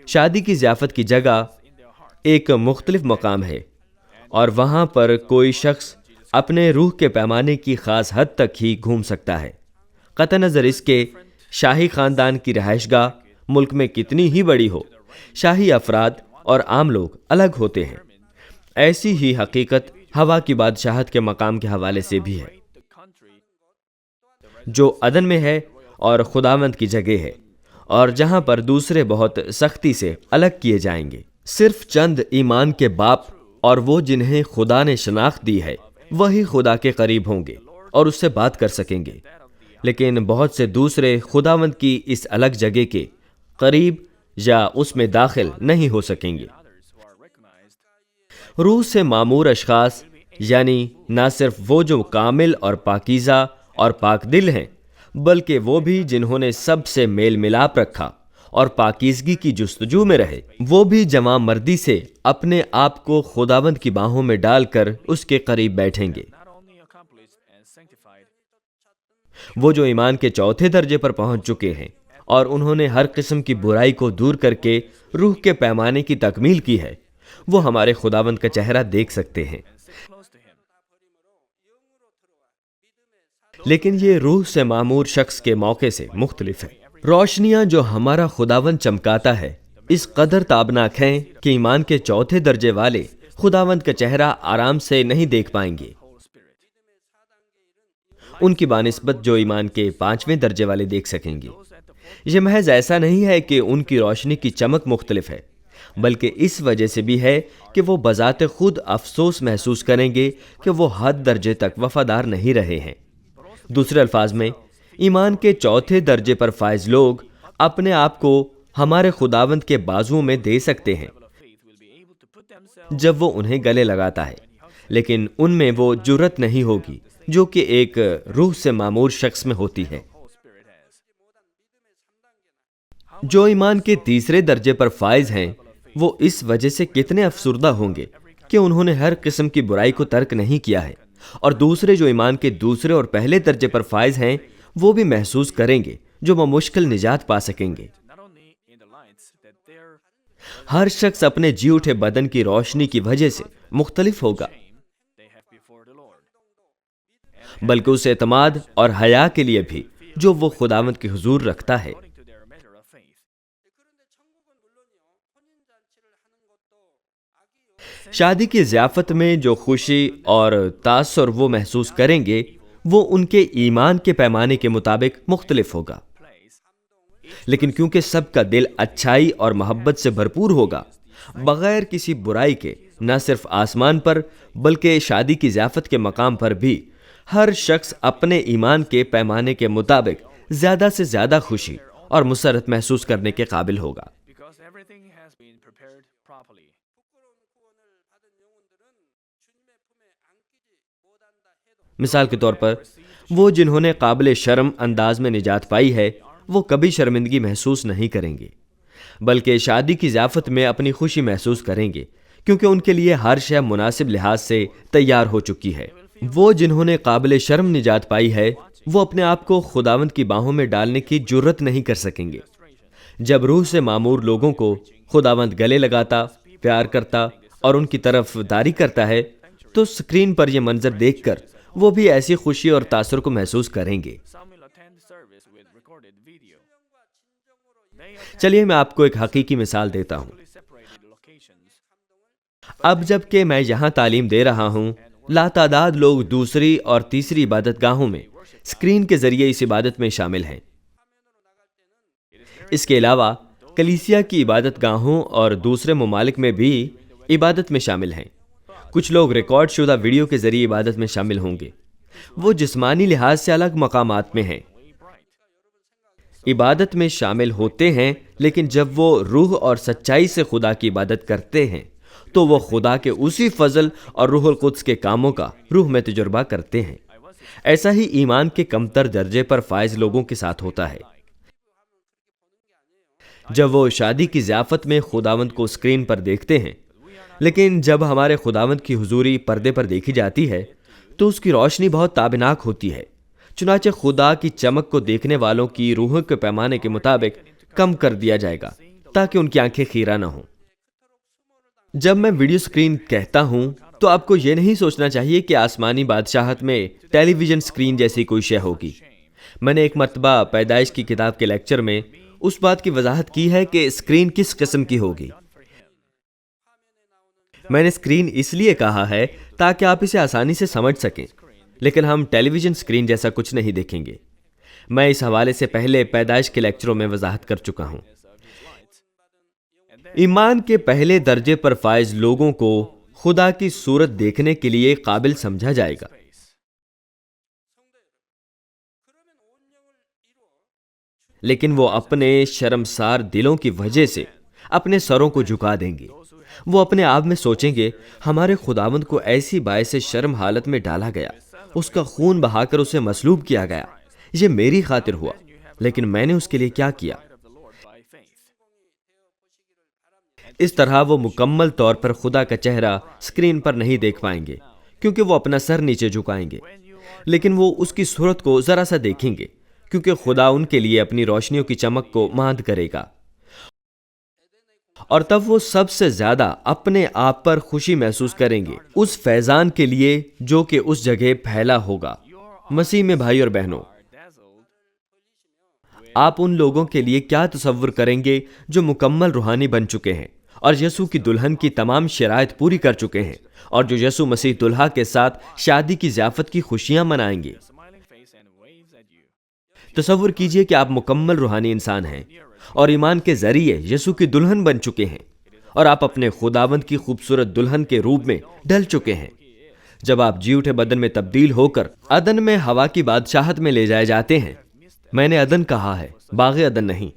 شادی کی ضیافت کی جگہ ایک مختلف مقام ہے، اور وہاں پر کوئی شخص اپنے روح کے پیمانے کی خاص حد تک ہی گھوم سکتا ہے، قطع نظر اس کے شاہی خاندان کی رہائش گاہ ملک میں کتنی ہی بڑی ہو۔ شاہی افراد اور عام لوگ الگ ہوتے ہیں۔ ایسی ہی حقیقت ہوا کی بادشاہت کے مقام کے حوالے سے بھی ہے، جو عدن میں ہے اور خداوند کی جگہ ہے، اور جہاں پر دوسرے بہت سختی سے الگ کیے جائیں گے۔ صرف چند ایمان کے باپ اور وہ جنہیں خدا نے شناخت دی ہے وہی خدا کے قریب ہوں گے اور اس سے بات کر سکیں گے، لیکن بہت سے دوسرے خداوند کی اس الگ جگہ کے قریب یا اس میں داخل نہیں ہو سکیں گے۔ روح سے معمور اشخاص، یعنی نہ صرف وہ جو کامل اور پاکیزہ اور پاک دل ہیں، بلکہ وہ بھی جنہوں نے سب سے میل ملاپ رکھا اور پاکیزگی کی جستجو میں رہے، وہ بھی جمع مردی سے اپنے آپ کو خداوند کی باہوں میں ڈال کر اس کے قریب بیٹھیں گے۔ وہ جو ایمان کے چوتھے درجے پر پہنچ چکے ہیں اور انہوں نے ہر قسم کی برائی کو دور کر کے روح کے پیمانے کی تکمیل کی ہے، وہ ہمارے خداوند کا چہرہ دیکھ سکتے ہیں۔ لیکن یہ روح سے معمور شخص کے موقع سے مختلف ہے۔ روشنیاں جو ہمارا خداوند چمکاتا ہے اس قدر تابناک ہیں کہ ایمان کے چوتھے درجے والے خداوند کا چہرہ آرام سے نہیں دیکھ پائیں گے، ان کی بانسبت جو ایمان کے 5ویں درجے والے دیکھ سکیں گے۔ یہ محض ایسا نہیں ہے کہ ان کی روشنی کی چمک مختلف ہے، بلکہ اس وجہ سے بھی ہے کہ وہ بذات خود افسوس محسوس کریں گے کہ وہ حد درجے تک وفادار نہیں رہے ہیں۔ دوسرے الفاظ میں، ایمان کے چوتھے درجے پر فائز لوگ اپنے آپ کو ہمارے خداوند کے بازوؤں میں دے سکتے ہیں جب وہ انہیں گلے لگاتا ہے، لیکن ان میں وہ جرت نہیں ہوگی جو کہ ایک روح سے معمور شخص میں ہوتی ہے۔ جو ایمان کے تیسرے درجے پر فائز ہیں وہ اس وجہ سے کتنے افسردہ ہوں گے کہ انہوں نے ہر قسم کی برائی کو ترک نہیں کیا ہے، اور دوسرے جو ایمان کے دوسرے اور پہلے درجے پر فائز ہیں وہ بھی محسوس کریں گے جو بمشکل نجات پا سکیں گے۔ ہر شخص اپنے جی اٹھے بدن کی روشنی کی وجہ سے مختلف ہوگا، بلکہ اس اعتماد اور حیا کے لیے بھی جو وہ خداوند کے حضور رکھتا ہے۔ شادی کی ضیافت میں جو خوشی اور تاثر وہ محسوس کریں گے وہ ان کے ایمان کے پیمانے کے مطابق مختلف ہوگا، لیکن کیونکہ سب کا دل اچھائی اور محبت سے بھرپور ہوگا، بغیر کسی برائی کے، نہ صرف آسمان پر بلکہ شادی کی ضیافت کے مقام پر بھی ہر شخص اپنے ایمان کے پیمانے کے مطابق زیادہ سے زیادہ خوشی اور مسرت محسوس کرنے کے قابل ہوگا۔ مثال کے طور پر، وہ جنہوں نے قابل شرم انداز میں نجات پائی ہے وہ کبھی شرمندگی محسوس نہیں کریں گے، بلکہ شادی کی ضیافت میں اپنی خوشی محسوس کریں گے، کیونکہ ان کے لیے ہر شے مناسب لحاظ سے تیار ہو چکی ہے۔ وہ جنہوں نے قابل شرم نجات پائی ہے وہ اپنے آپ کو خداوند کی باہوں میں ڈالنے کی جرت نہیں کر سکیں گے۔ جب روح سے معمور لوگوں کو خداوند گلے لگاتا، پیار کرتا اور ان کی طرف داری کرتا ہے تو اسکرین پر یہ منظر دیکھ کر وہ بھی ایسی خوشی اور تاثر کو محسوس کریں گے۔ چلیے میں آپ کو ایک حقیقی مثال دیتا ہوں۔ اب جب کہ میں یہاں تعلیم دے رہا ہوں، لاتعداد لوگ دوسری اور تیسری عبادت گاہوں میں اسکرین کے ذریعے اس عبادت میں شامل ہیں۔ اس کے علاوہ کلیسیا کی عبادت گاہوں اور دوسرے ممالک میں بھی عبادت میں شامل ہیں۔ کچھ لوگ ریکارڈ شدہ ویڈیو کے ذریعے عبادت میں شامل ہوں گے۔ وہ جسمانی لحاظ سے الگ مقامات میں ہیں، عبادت میں شامل ہوتے ہیں، لیکن جب وہ روح اور سچائی سے خدا کی عبادت کرتے ہیں تو وہ خدا کے اسی فضل اور روح القدس کے کاموں کا روح میں تجربہ کرتے ہیں۔ ایسا ہی ایمان کے کمتر درجے پر فائز لوگوں کے ساتھ ہوتا ہے۔ جب وہ شادی کی ضیافت میں خداوند کو اسکرین پر دیکھتے ہیں، لیکن جب ہمارے خداوند کی حضوری پردے پر دیکھی جاتی ہے تو اس کی روشنی بہت تابناک ہوتی ہے، چنانچہ خدا کی چمک کو دیکھنے والوں کی روح کے پیمانے کے مطابق کم کر دیا جائے گا تاکہ ان کی آنکھیں خیرہ نہ ہوں۔ جب میں ویڈیو سکرین کہتا ہوں تو آپ کو یہ نہیں سوچنا چاہیے کہ آسمانی بادشاہت میں ٹیلی ویژن سکرین جیسی کوئی شے ہوگی۔ میں نے ایک مرتبہ پیدائش کی کتاب کے لیکچر میں اس بات کی وضاحت کی ہے کہ سکرین کس قسم کی ہوگی۔ میں نے سکرین اس لیے کہا ہے تاکہ آپ اسے آسانی سے سمجھ سکیں، لیکن ہم ٹیلی ویژن سکرین جیسا کچھ نہیں دیکھیں گے۔ میں اس حوالے سے پہلے پیدائش کے لیکچروں میں وضاحت کر چکا ہوں۔ ایمان کے پہلے درجے پر فائز لوگوں کو خدا کی صورت دیکھنے کے لیے قابل سمجھا جائے گا، لیکن وہ اپنے شرمسار دلوں کی وجہ سے اپنے سروں کو جھکا دیں گے۔ وہ اپنے آپ میں سوچیں گے، ہمارے خداوند کو ایسی باعث شرم حالت میں ڈالا گیا، اس کا خون بہا کر اسے مصلوب کیا گیا، یہ میری خاطر ہوا، لیکن میں نے اس کے لیے کیا کیا؟ اس طرح وہ مکمل طور پر خدا کا چہرہ اسکرین پر نہیں دیکھ پائیں گے، کیونکہ وہ اپنا سر نیچے جھکائیں گے۔ لیکن وہ اس کی صورت کو ذرا سا دیکھیں گے، کیونکہ خدا ان کے لیے اپنی روشنیوں کی چمک کو ماند کرے گا، اور تب وہ سب سے زیادہ اپنے آپ پر خوشی محسوس کریں گے اس فیضان کے لیے جو کہ اس جگہ پھیلا ہوگا۔ مسیح میں بھائی اور بہنوں، آپ ان لوگوں کے لیے کیا تصور کریں گے جو مکمل روحانی بن چکے ہیں اور یسوع کی دلہن کی تمام شرائط پوری کر چکے ہیں، اور جو یسوع مسیح دلہا کے ساتھ شادی کی ضیافت کی خوشیاں منائیں گے؟ تصور کیجئے کہ آپ مکمل روحانی انسان ہیں اور ایمان کے ذریعے یسوع کی دلہن بن چکے ہیں، اور آپ اپنے خداوند کی خوبصورت دلہن کے روپ میں ڈھل چکے ہیں۔ جب آپ جی اٹھے بدن میں تبدیل ہو کر عدن میں ہوا کی بادشاہت میں لے جائے جاتے ہیں، میں نے عدن کہا ہے، باغ عدن نہیں،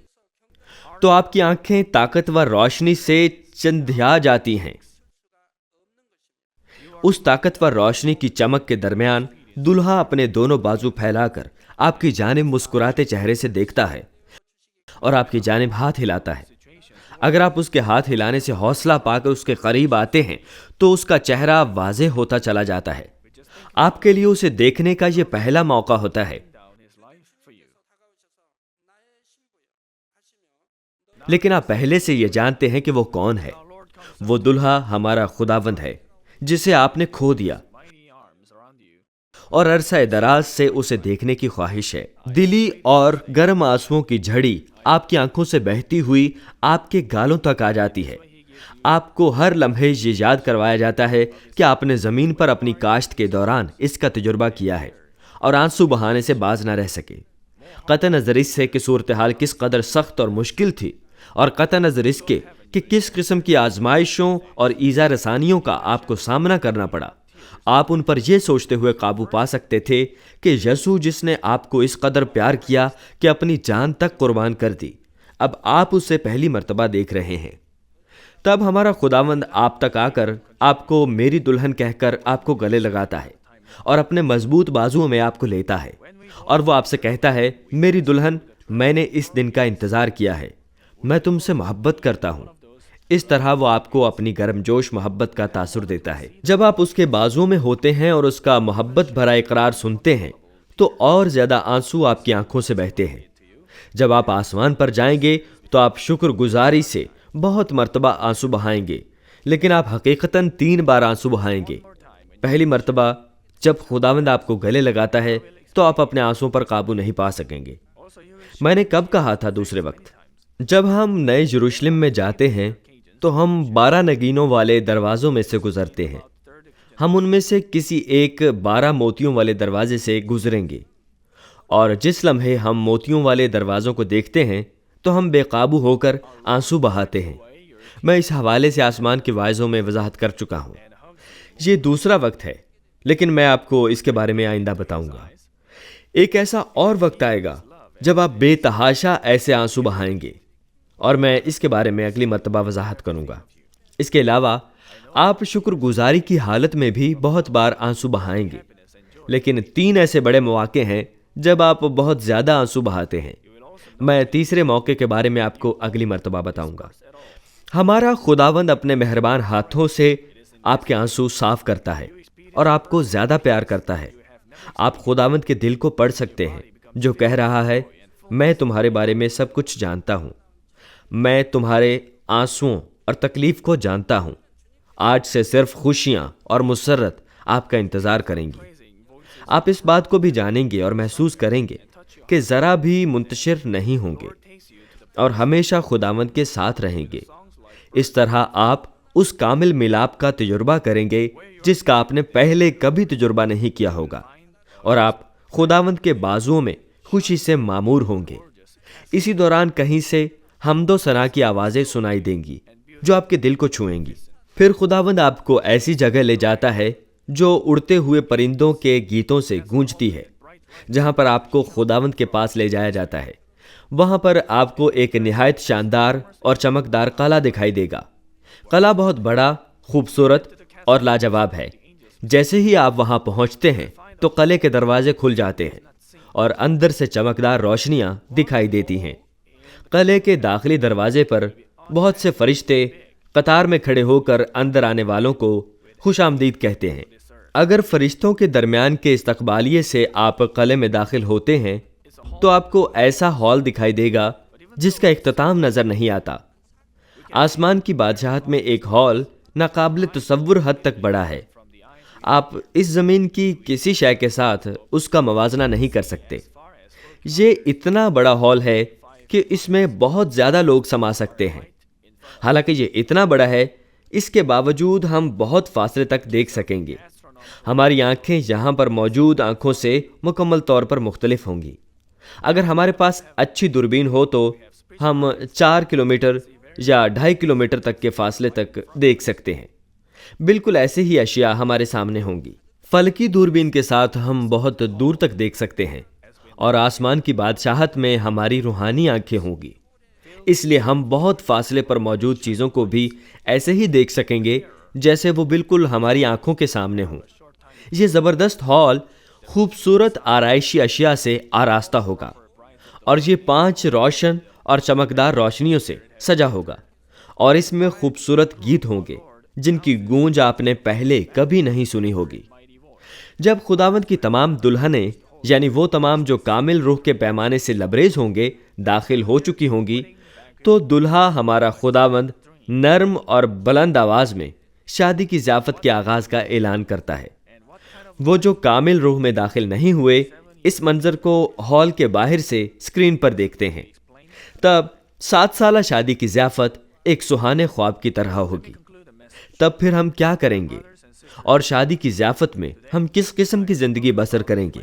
تو آپ کی آنکھیں طاقتور روشنی سے چندھیا جاتی ہیں۔ اس طاقتور روشنی کی چمک کے درمیان دلہا اپنے دونوں بازو پھیلا کر آپ کی جانب مسکراتے چہرے سے دیکھتا ہے اور آپ کی جانب ہاتھ ہلاتا ہے۔ اگر آپ اس کے ہاتھ ہلانے سے حوصلہ پا کر اس کے قریب آتے ہیں تو اس کا چہرہ واضح ہوتا چلا جاتا ہے۔ آپ کے لیے اسے دیکھنے کا یہ پہلا موقع ہوتا ہے۔ لیکن آپ پہلے سے یہ جانتے ہیں کہ وہ کون ہے۔ وہ دلہا ہمارا خداوند ہے جسے آپ نے کھو دیا، اور عرصہ دراز سے اسے دیکھنے کی خواہش ہے۔ دلی اور گرم آنسوؤں کی جھڑی آپ کی آنکھوں سے بہتی ہوئی آپ کے گالوں تک آ جاتی ہے۔ آپ کو ہر لمحے یہ یاد کروایا جاتا ہے کہ آپ نے زمین پر اپنی کاشت کے دوران اس کا تجربہ کیا ہے اور آنسو بہانے سے باز نہ رہ سکے۔ قطع نظر اس سے کہ صورتحال کس قدر سخت اور مشکل تھی، اور قطع نظر اس کے کہ کس قسم کی آزمائشوں اور ایذا رسانیوں کا آپ کو سامنا کرنا پڑا، آپ ان پر یہ سوچتے ہوئے قابو پا سکتے تھے کہ یسوع جس نے آپ کو اس قدر پیار کیا کہ اپنی جان تک قربان کر دی، اب آپ اسے پہلی مرتبہ دیکھ رہے ہیں۔ تب ہمارا خداوند آپ تک آ کر آپ کو میری دلہن کہہ کر آپ کو گلے لگاتا ہے اور اپنے مضبوط بازوؤں میں آپ کو لیتا ہے، اور وہ آپ سے کہتا ہے، میری دلہن، میں نے اس دن کا انتظار کیا ہے، میں تم سے محبت کرتا ہوں۔ اس طرح وہ آپ کو اپنی گرم جوش محبت کا تاثر دیتا ہے۔ جب آپ اس کے بازوؤں میں ہوتے ہیں اور اس کا محبت بھرا اقرار سنتے ہیں تو اور زیادہ آنسو آپ کی آنکھوں سے بہتے ہیں۔ جب آپ آسمان پر جائیں گے تو آپ شکر گزاری سے بہت مرتبہ آنسو بہائیں گے، لیکن آپ حقیقتاً 3 بار آنسو بہائیں گے۔ پہلی مرتبہ جب خداوند آپ کو گلے لگاتا ہے تو آپ اپنے آنسوؤں پر قابو نہیں پا سکیں گے۔ میں نے کب کہا تھا دوسرے وقت؟ جب ہم نئے یروشلم میں جاتے ہیں تو ہم 12 نگینوں والے دروازوں میں سے گزرتے ہیں۔ ہم ان میں سے کسی ایک 12 موتیوں والے دروازے سے گزریں گے، اور جس لمحے ہم موتیوں والے دروازوں کو دیکھتے ہیں تو ہم بے قابو ہو کر آنسو بہاتے ہیں۔ میں اس حوالے سے آسمان کے واعظوں میں وضاحت کر چکا ہوں۔ یہ دوسرا وقت ہے، لیکن میں آپ کو اس کے بارے میں آئندہ بتاؤں گا۔ ایک ایسا اور وقت آئے گا جب آپ بے تحاشا ایسے آنسو بہائیں گے، اور میں اس کے بارے میں اگلی مرتبہ وضاحت کروں گا۔ اس کے علاوہ آپ شکر گزاری کی حالت میں بھی بہت بار آنسو بہائیں گے، لیکن 3 ایسے بڑے مواقع ہیں جب آپ بہت زیادہ آنسو بہاتے ہیں۔ میں تیسرے موقع کے بارے میں آپ کو اگلی مرتبہ بتاؤں گا۔ ہمارا خداوند اپنے مہربان ہاتھوں سے آپ کے آنسو صاف کرتا ہے اور آپ کو زیادہ پیار کرتا ہے۔ آپ خداوند کے دل کو پڑھ سکتے ہیں جو کہہ رہا ہے، میں تمہارے بارے میں سب کچھ جانتا ہوں، میں تمہارے آنسوؤں اور تکلیف کو جانتا ہوں۔ آج سے صرف خوشیاں اور مسرت آپ کا انتظار کریں گی۔ آپ اس بات کو بھی جانیں گے اور محسوس کریں گے کہ ذرا بھی منتشر نہیں ہوں گے اور ہمیشہ خداوند کے ساتھ رہیں گے۔ اس طرح آپ اس کامل ملاپ کا تجربہ کریں گے جس کا آپ نے پہلے کبھی تجربہ نہیں کیا ہوگا، اور آپ خداوند کے بازوؤں میں خوشی سے معمور ہوں گے۔ اسی دوران کہیں سے حمد و ثنا کی آوازیں سنائی دیں گی جو آپ کے دل کو چھوئیں گی۔ پھر خداوند آپ کو ایسی جگہ لے جاتا ہے جو اڑتے ہوئے پرندوں کے گیتوں سے گونجتی ہے، جہاں پر آپ کو خداوند کے پاس لے جایا جاتا ہے۔ وہاں پر آپ کو ایک نہایت شاندار اور چمکدار قلعہ دکھائی دے گا۔ قلعہ بہت بڑا، خوبصورت اور لاجواب ہے۔ جیسے ہی آپ وہاں پہنچتے ہیں تو قلعے کے دروازے کھل جاتے ہیں اور اندر سے چمکدار روشنیاں دکھائی دیتی ہیں۔ قلعے کے داخلی دروازے پر بہت سے فرشتے قطار میں کھڑے ہو کر اندر آنے والوں کو خوش آمدید کہتے ہیں۔ اگر فرشتوں کے درمیان کے استقبالیے سے آپ قلعے میں داخل ہوتے ہیں تو آپ کو ایسا ہال دکھائی دے گا جس کا اختتام نظر نہیں آتا۔ آسمان کی بادشاہت میں ایک ہال ناقابل تصور حد تک بڑا ہے۔ آپ اس زمین کی کسی شے کے ساتھ اس کا موازنہ نہیں کر سکتے۔ یہ اتنا بڑا ہال ہے کہ اس میں بہت زیادہ لوگ سما سکتے ہیں۔ حالانکہ یہ اتنا بڑا ہے، اس کے باوجود ہم بہت فاصلے تک دیکھ سکیں گے۔ ہماری آنکھیں یہاں پر موجود آنکھوں سے مکمل طور پر مختلف ہوں گی۔ اگر ہمارے پاس اچھی دوربین ہو تو ہم 4 کلومیٹر یا 2.5 کلومیٹر تک کے فاصلے تک دیکھ سکتے ہیں۔ بالکل ایسے ہی اشیاء ہمارے سامنے ہوں گی۔ فلکی دوربین کے ساتھ ہم بہت دور تک دیکھ سکتے ہیں، اور آسمان کی بادشاہت میں ہماری روحانی آنکھیں ہوں گی۔ اس لیے ہم بہت فاصلے پر موجود چیزوں کو بھی ایسے ہی دیکھ سکیں گے جیسے وہ بالکل ہماری آنکھوں کے سامنے ہوں۔ یہ زبردست ہال خوبصورت آرائشی اشیاء سے آراستہ ہوگا، اور یہ 5 روشن اور چمکدار روشنیوں سے سجا ہوگا، اور اس میں خوبصورت گیت ہوں گے جن کی گونج آپ نے پہلے کبھی نہیں سنی ہوگی۔ جب خداوند کی تمام دلہنیں، یعنی وہ تمام جو کامل روح کے پیمانے سے لبریز ہوں گے، داخل ہو چکی ہوں گی، تو دلہا ہمارا خداوند نرم اور بلند آواز میں شادی کی ضیافت کے آغاز کا اعلان کرتا ہے۔ وہ جو کامل روح میں داخل نہیں ہوئے اس منظر کو ہال کے باہر سے اسکرین پر دیکھتے ہیں۔ تب 7 سالہ شادی کی ضیافت ایک سہانے خواب کی طرح ہوگی۔ تب پھر ہم کیا کریں گے، اور شادی کی ضیافت میں ہم کس قسم کی زندگی بسر کریں گے،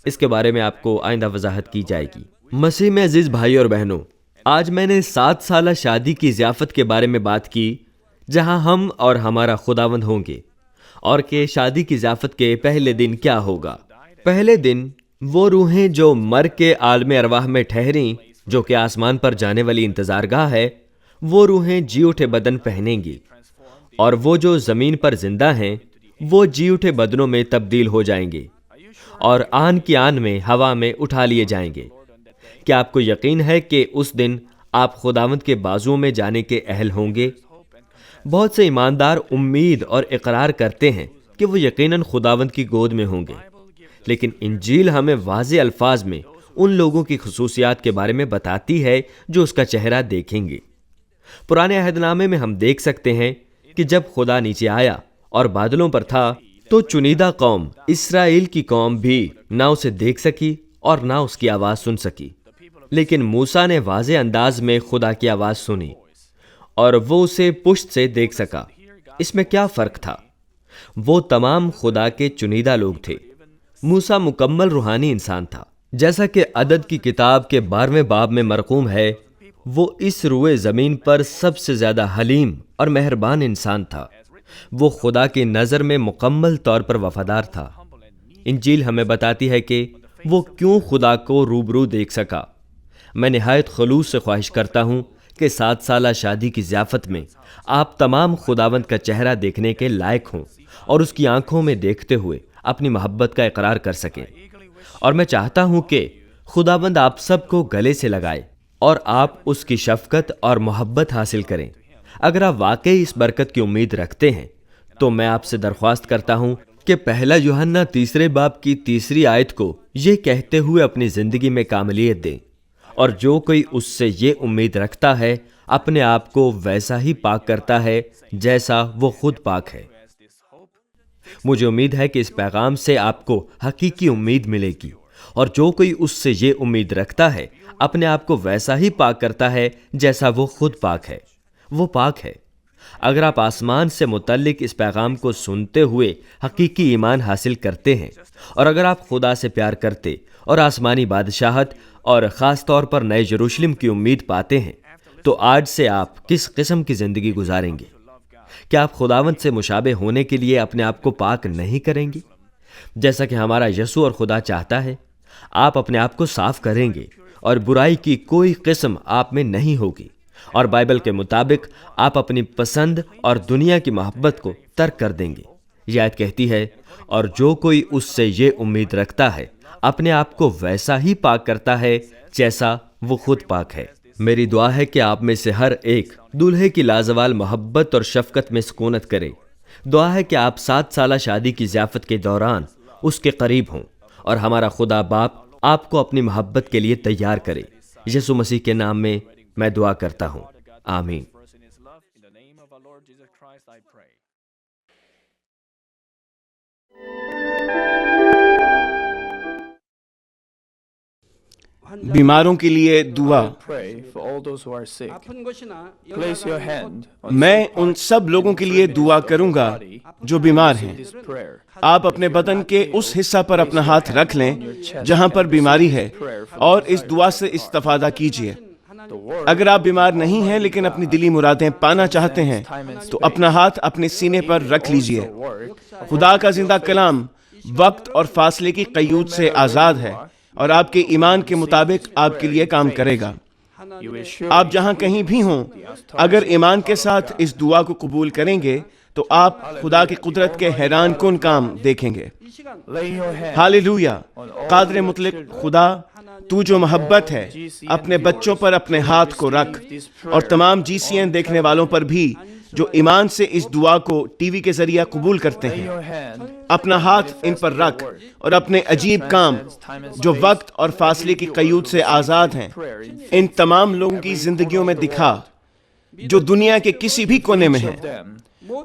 اس کے بارے میں آپ کو آئندہ وضاحت کی جائے گی۔ مسیح میں عزیز بھائی اور بہنوں، آج میں نے 7 سالہ شادی کی ضیافت کے بارے میں بات کی جہاں ہم اور ہمارا خداوند ہوں گے، اور کہ شادی کی ضیافت کے پہلے دن کیا ہوگا۔ پہلے دن وہ روحیں جو مر کے عالم ارواح میں ٹھہریں، جو کہ آسمان پر جانے والی انتظار گاہ ہے، وہ روحیں جی اٹھے بدن پہنیں گی، اور وہ جو زمین پر زندہ ہیں وہ جی اٹھے بدنوں میں تبدیل ہو جائیں گے، اور آن کی آن میں ہوا میں اٹھا لیے جائیں گے۔ کیا آپ کو یقین ہے کہ اس دن آپ خداوند کے بازوؤں میں جانے کے اہل ہوں گے؟ بہت سے ایماندار امید اور اقرار کرتے ہیں کہ وہ یقیناً خداوند کی گود میں ہوں گے، لیکن انجیل ہمیں واضح الفاظ میں ان لوگوں کی خصوصیات کے بارے میں بتاتی ہے جو اس کا چہرہ دیکھیں گے۔ پرانے عہد نامے میں ہم دیکھ سکتے ہیں کہ جب خدا نیچے آیا اور بادلوں پر تھا تو چنیدہ قوم اسرائیل کی قوم بھی نہ اسے دیکھ سکی اور نہ اس کی آواز سن سکی، لیکن موسیٰ نے واضح انداز میں خدا کی آواز سنی اور وہ اسے پشت سے دیکھ سکا۔ اس میں کیا فرق تھا؟ وہ تمام خدا کے چنیدہ لوگ تھے۔ موسیٰ مکمل روحانی انسان تھا، جیسا کہ عدد کی کتاب کے 12ویں باب میں مرقوم ہے۔ وہ اس روئے زمین پر سب سے زیادہ حلیم اور مہربان انسان تھا۔ وہ خدا کی نظر میں مکمل طور پر وفادار تھا۔ انجیل ہمیں بتاتی ہے کہ وہ کیوں خدا کو روبرو دیکھ سکا۔ میں نہایت خلوص سے خواہش کرتا ہوں کہ 7 سالہ شادی کی ضیافت میں آپ تمام خداوند کا چہرہ دیکھنے کے لائق ہوں اور اس کی آنکھوں میں دیکھتے ہوئے اپنی محبت کا اقرار کر سکیں۔ اور میں چاہتا ہوں کہ خداوند آپ سب کو گلے سے لگائے اور آپ اس کی شفقت اور محبت حاصل کریں۔ اگر آپ واقعی اس برکت کی امید رکھتے ہیں تو میں آپ سے درخواست کرتا ہوں کہ پہلا یوحنا 3 باب کی 3 آیت کو یہ کہتے ہوئے اپنی زندگی میں کاملیت دیں، اور جو کوئی اس سے یہ امید رکھتا ہے اپنے آپ کو ویسا ہی پاک کرتا ہے جیسا وہ خود پاک ہے۔ مجھے امید ہے کہ اس پیغام سے آپ کو حقیقی امید ملے گی، اور جو کوئی اس سے یہ امید رکھتا ہے اپنے آپ کو ویسا ہی پاک کرتا ہے جیسا وہ خود پاک ہے۔ وہ پاک ہے۔ اگر آپ آسمان سے متعلق اس پیغام کو سنتے ہوئے حقیقی ایمان حاصل کرتے ہیں، اور اگر آپ خدا سے پیار کرتے اور آسمانی بادشاہت اور خاص طور پر نئے یروشلم کی امید پاتے ہیں، تو آج سے آپ کس قسم کی زندگی گزاریں گے؟ کیا آپ خداوند سے مشابہ ہونے کے لیے اپنے آپ کو پاک نہیں کریں گے جیسا کہ ہمارا یسوع اور خدا چاہتا ہے؟ آپ اپنے آپ کو صاف کریں گے اور برائی کی کوئی قسم آپ میں نہیں ہوگی، اور بائبل کے مطابق آپ اپنی پسند اور دنیا کی محبت کو ترک کر دیں گے۔ یہ آیت کہتی ہے، اور جو کوئی اس سے یہ امید رکھتا ہے اپنے آپ کو ویسا ہی پاک کرتا ہے جیسا وہ خود پاک ہے۔ میری دعا ہے کہ آپ میں سے ہر ایک دولہے کی لازوال محبت اور شفقت میں سکونت کرے، دعا ہے کہ آپ 7 سالہ شادی کی ضیافت کے دوران اس کے قریب ہوں اور ہمارا خدا باپ آپ کو اپنی محبت کے لیے تیار کرے۔ یسوع مسیح کے نام میں میں دعا کرتا ہوں، آمین۔ بیماروں کے لیے دعا۔ Pray for all those who are sick. Place your hand on میں ان سب لوگوں کے لیے دعا کروں گا جو بیمار ہیں۔ this prayer. آپ اپنے بدن کے اس حصہ پر اپنا ہاتھ رکھ لیں جہاں پر بیماری ہے اور اس دعا سے استفادہ کیجیے۔ اگر آپ بیمار نہیں ہیں لیکن اپنی دلی مرادیں پانا چاہتے ہیں تو اپنا ہاتھ اپنے سینے پر رکھ لیجیے۔ خدا کا زندہ کلام وقت اور فاصلے کی قیود سے آزاد ہے اور آپ کے ایمان کے مطابق آپ کے لیے کام کرے گا۔ You will surely آپ جہاں کہیں بھی ہوں، اگر ایمان کے ساتھ اس دعا کو قبول کریں گے تو آپ خدا کی قدرت کے حیران کن کام دیکھیں گے۔ lay your hand hallelujah. قادر مطلق خدا، تو جو محبت ہے، اپنے بچوں پر اپنے ہاتھ کو رکھ اور تمام GCN دیکھنے والوں پر بھی جو ایمان سے اس دعا کو ٹی وی کے ذریعہ قبول کرتے ہیں، your hand اپنا ہاتھ ان پر رکھ اور اپنے عجیب کام جو وقت اور فاصلے کی قیود سے آزاد ہیں ان تمام لوگوں کی زندگیوں میں دکھا جو دنیا کے کسی بھی کونے میں ہیں۔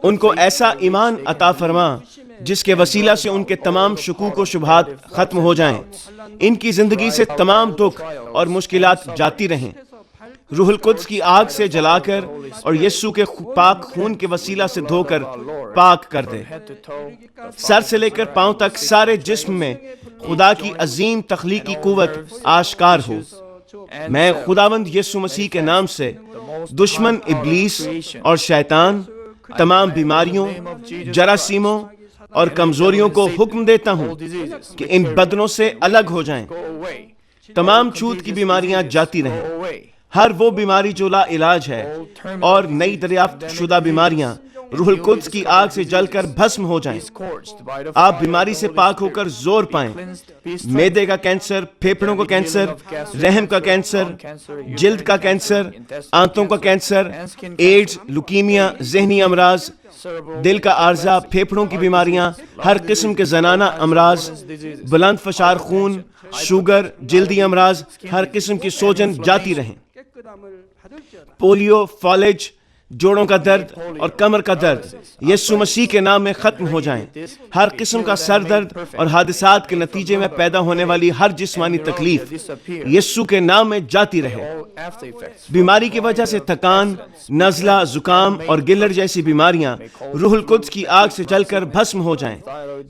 ان کو ایسا ایمان عطا فرما جس کے وسیلہ سے ان کے تمام شکوک و شبہات ختم ہو جائیں، ان کی زندگی سے تمام دکھ اور مشکلات جاتی رہیں، روح القدس کی آگ سے جلا کر اور یسوع کے پاک خون کے وسیلہ سے دھو کر پاک کر دے۔ head to toe, سر سے لے کر پاؤں تک سارے جسم میں خدا کی عظیم تخلیقی قوت آشکار ہو۔ میں خداوند یسوع مسیح کے نام سے دشمن ابلیس اور شیطان، تمام بیماریوں، جراثیموں اور کمزوریوں کو حکم دیتا ہوں کہ ان بدنوں سے الگ ہو جائیں۔ go away, تمام چھوت کی بیماریاں جاتی رہیں۔ go away. ہر وہ بیماری جو لا علاج ہے اور نئی دریافت شدہ بیماریاں روح القدس کی آگ سے جل کر بھسم ہو جائیں۔ Scorched by the آپ بیماری سے پاک ہو کر زور پائیں۔ معدے کا کینسر، پھیپھڑوں کا کینسر، رحم کا کینسر، جلد کا کینسر، آنتوں کا کینسر، ایڈز، لوکیمیا، ذہنی امراض، دل کا عارضہ، پھیپھڑوں کی بیماریاں، ہر قسم کے زنانہ امراض، بلند فشار خون، شوگر، جلدی امراض، ہر قسم کی سوجن جاتی رہیں۔ پولیو، فالج، جوڑوں کا درد اور کمر کا درد یسوع مسیح کے نام میں ختم ہو جائیں۔ ہر قسم کا سر درد اور حادثات کے نتیجے میں پیدا ہونے والی ہر جسمانی تکلیف یسوع کے نام میں جاتی رہے۔ all after effects. بیماری کی وجہ سے تھکان، نزلہ، زکام اور گلر جیسی بیماریاں روح القدس کی آگ سے جل کر بھسم ہو جائیں۔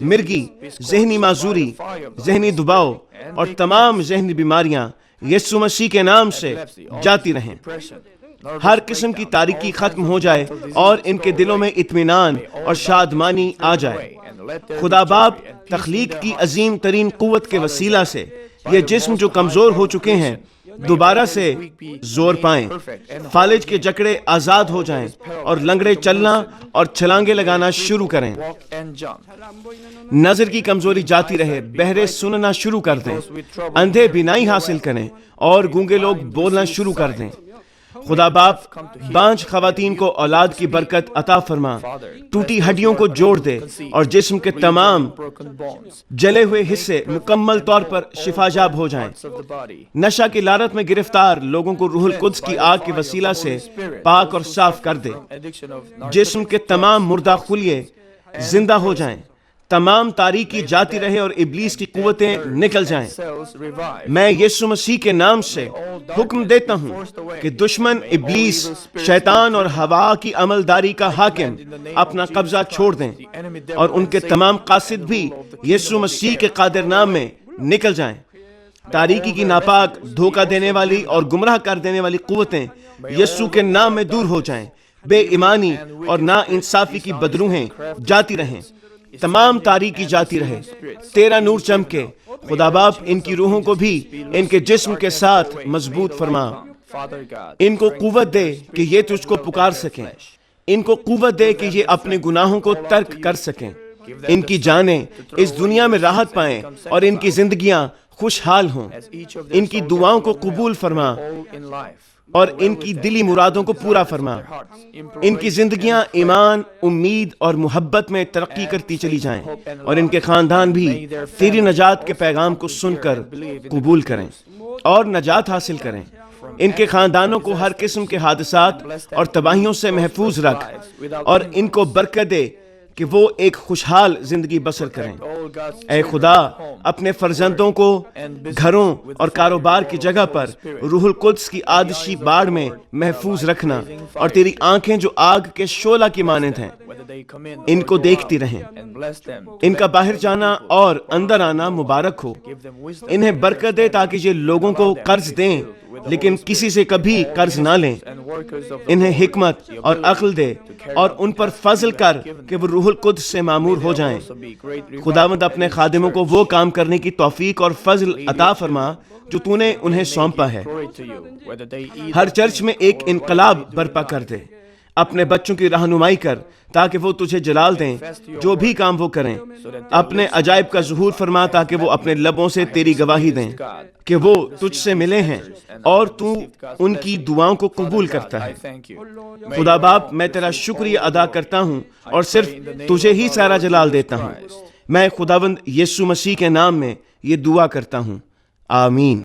مرگی، ذہنی معذوری، ذہنی دباؤ اور تمام ذہنی بیماریاں یسوع مسیح کے نام سے جاتی رہیں۔ ہر قسم کی تاریکی ختم ہو جائے اور ان کے دلوں میں اطمینان اور شادمانی آ جائے۔ خدا باپ تخلیق کی عظیم ترین قوت کے وسیلہ سے یہ جسم جو کمزور ہو چکے ہیں دوبارہ سے زور پائیں، فالج کے جکڑے آزاد ہو جائیں اور لنگڑے چلنا اور چھلانگے لگانا شروع کریں۔ Walk and jump. نظر کی کمزوری جاتی رہے، بہرے سننا شروع کر دیں، اندھے بینائی حاصل کریں اور گونگے لوگ بولنا شروع کر دیں۔ خدا باپ بانجھ خواتین کو اولاد کی برکت عطا فرما، ٹوٹی ہڈیوں کو جوڑ دے اور جسم کے تمام Broken bones جلے ہوئے حصے مکمل طور پر شفا یاب ہو جائیں۔ of the body. نشہ کی لعنت میں گرفتار لوگوں کو روح القدس کی آگ کے وسیلہ سے پاک اور صاف کر دے۔ Addiction of جسم کے تمام مردہ خلیے زندہ ہو جائیں، تمام تاریکی جاتی رہے اور ابلیس کی قوتیں نکل جائیں۔ cells revive. میں یسوع مسیح کے نام سے حکم دیتا ہوں کہ دشمن ابلیس، شیطان اور ہوا کی عمل داری کا حاکم اپنا قبضہ چھوڑ دیں اور ان کے تمام قاصد بھی یسوع مسیح کے قادر نام میں نکل جائیں۔ تاریکی کی ناپاک، دھوکہ دینے والی اور گمراہ کر دینے والی قوتیں یسوع کے نام میں دور ہو جائیں۔ بے ایمانی اور نا انصافی کی بدروہیں جاتی رہیں، تمام تاریکی جاتی رہے، تیرا نور چمکے۔ خدا باپ ان کی روحوں کو بھی ان کے جسم کے ساتھ مضبوط فرما، Father God, ان کو قوت دے کہ یہ تجھ کو پکار سکیں، ان کو قوت دے کہ یہ اپنے گناہوں کو ترک کر سکیں، ان کی جانیں اس دنیا میں راحت پائیں اور ان کی زندگیاں خوشحال ہوں۔ as each of in them کی دعاؤں کو قبول فرما، all in life. اور ان کی دلی مرادوں کو پورا فرما۔ ان کی زندگیاں ایمان، امید اور محبت میں ترقی کرتی چلی جائیں، اور ان کے خاندان بھی تیری نجات کے پیغام کو سن کر قبول کریں اور نجات حاصل کریں۔ ان کے خاندانوں کو ہر قسم کے حادثات اور تباہیوں سے محفوظ رکھ، اور ان کو برکت دے کہ وہ ایک خوشحال زندگی بسر کریں۔ اے خدا، اپنے فرزندوں کو گھروں اور کاروبار کی جگہ پر روح القدس کی آتشی باڑ میں محفوظ رکھنا، اور تیری آنکھیں جو آگ کے شعلہ کی مانند ہیں ان کو دیکھتی رہیں۔ ان کا باہر جانا اور اندر آنا مبارک ہو۔ انہیں برکت دے تاکہ یہ لوگوں کو قرض دیں لیکن کسی سے کبھی قرض نہ لیں۔ انہیں حکمت اور عقل دے، اور ان پر فضل کر کہ وہ روح القدس سے معمور ہو جائیں۔ خداوند، اپنے خادموں کو وہ کام کرنے کی توفیق اور فضل عطا فرما جو تو نے انہیں سونپا ہے۔ ہر چرچ میں ایک انقلاب برپا کر دے۔ اپنے بچوں کی رہنمائی کر تاکہ وہ تجھے جلال دیں جو بھی کام وہ کریں۔ اپنے عجائب کا ظہور فرما تاکہ وہ اپنے لبوں سے تیری گواہی دیں کہ وہ تجھ سے ملے ہیں، اور تو ان کی دعاؤں کو قبول کرتا ہے۔ خدا باپ، میں تیرا شکریہ ادا کرتا ہوں اور صرف تجھے ہی سارا جلال دیتا ہوں۔ میں خداوند یسوع مسیح کے نام میں یہ دعا کرتا ہوں، آمین۔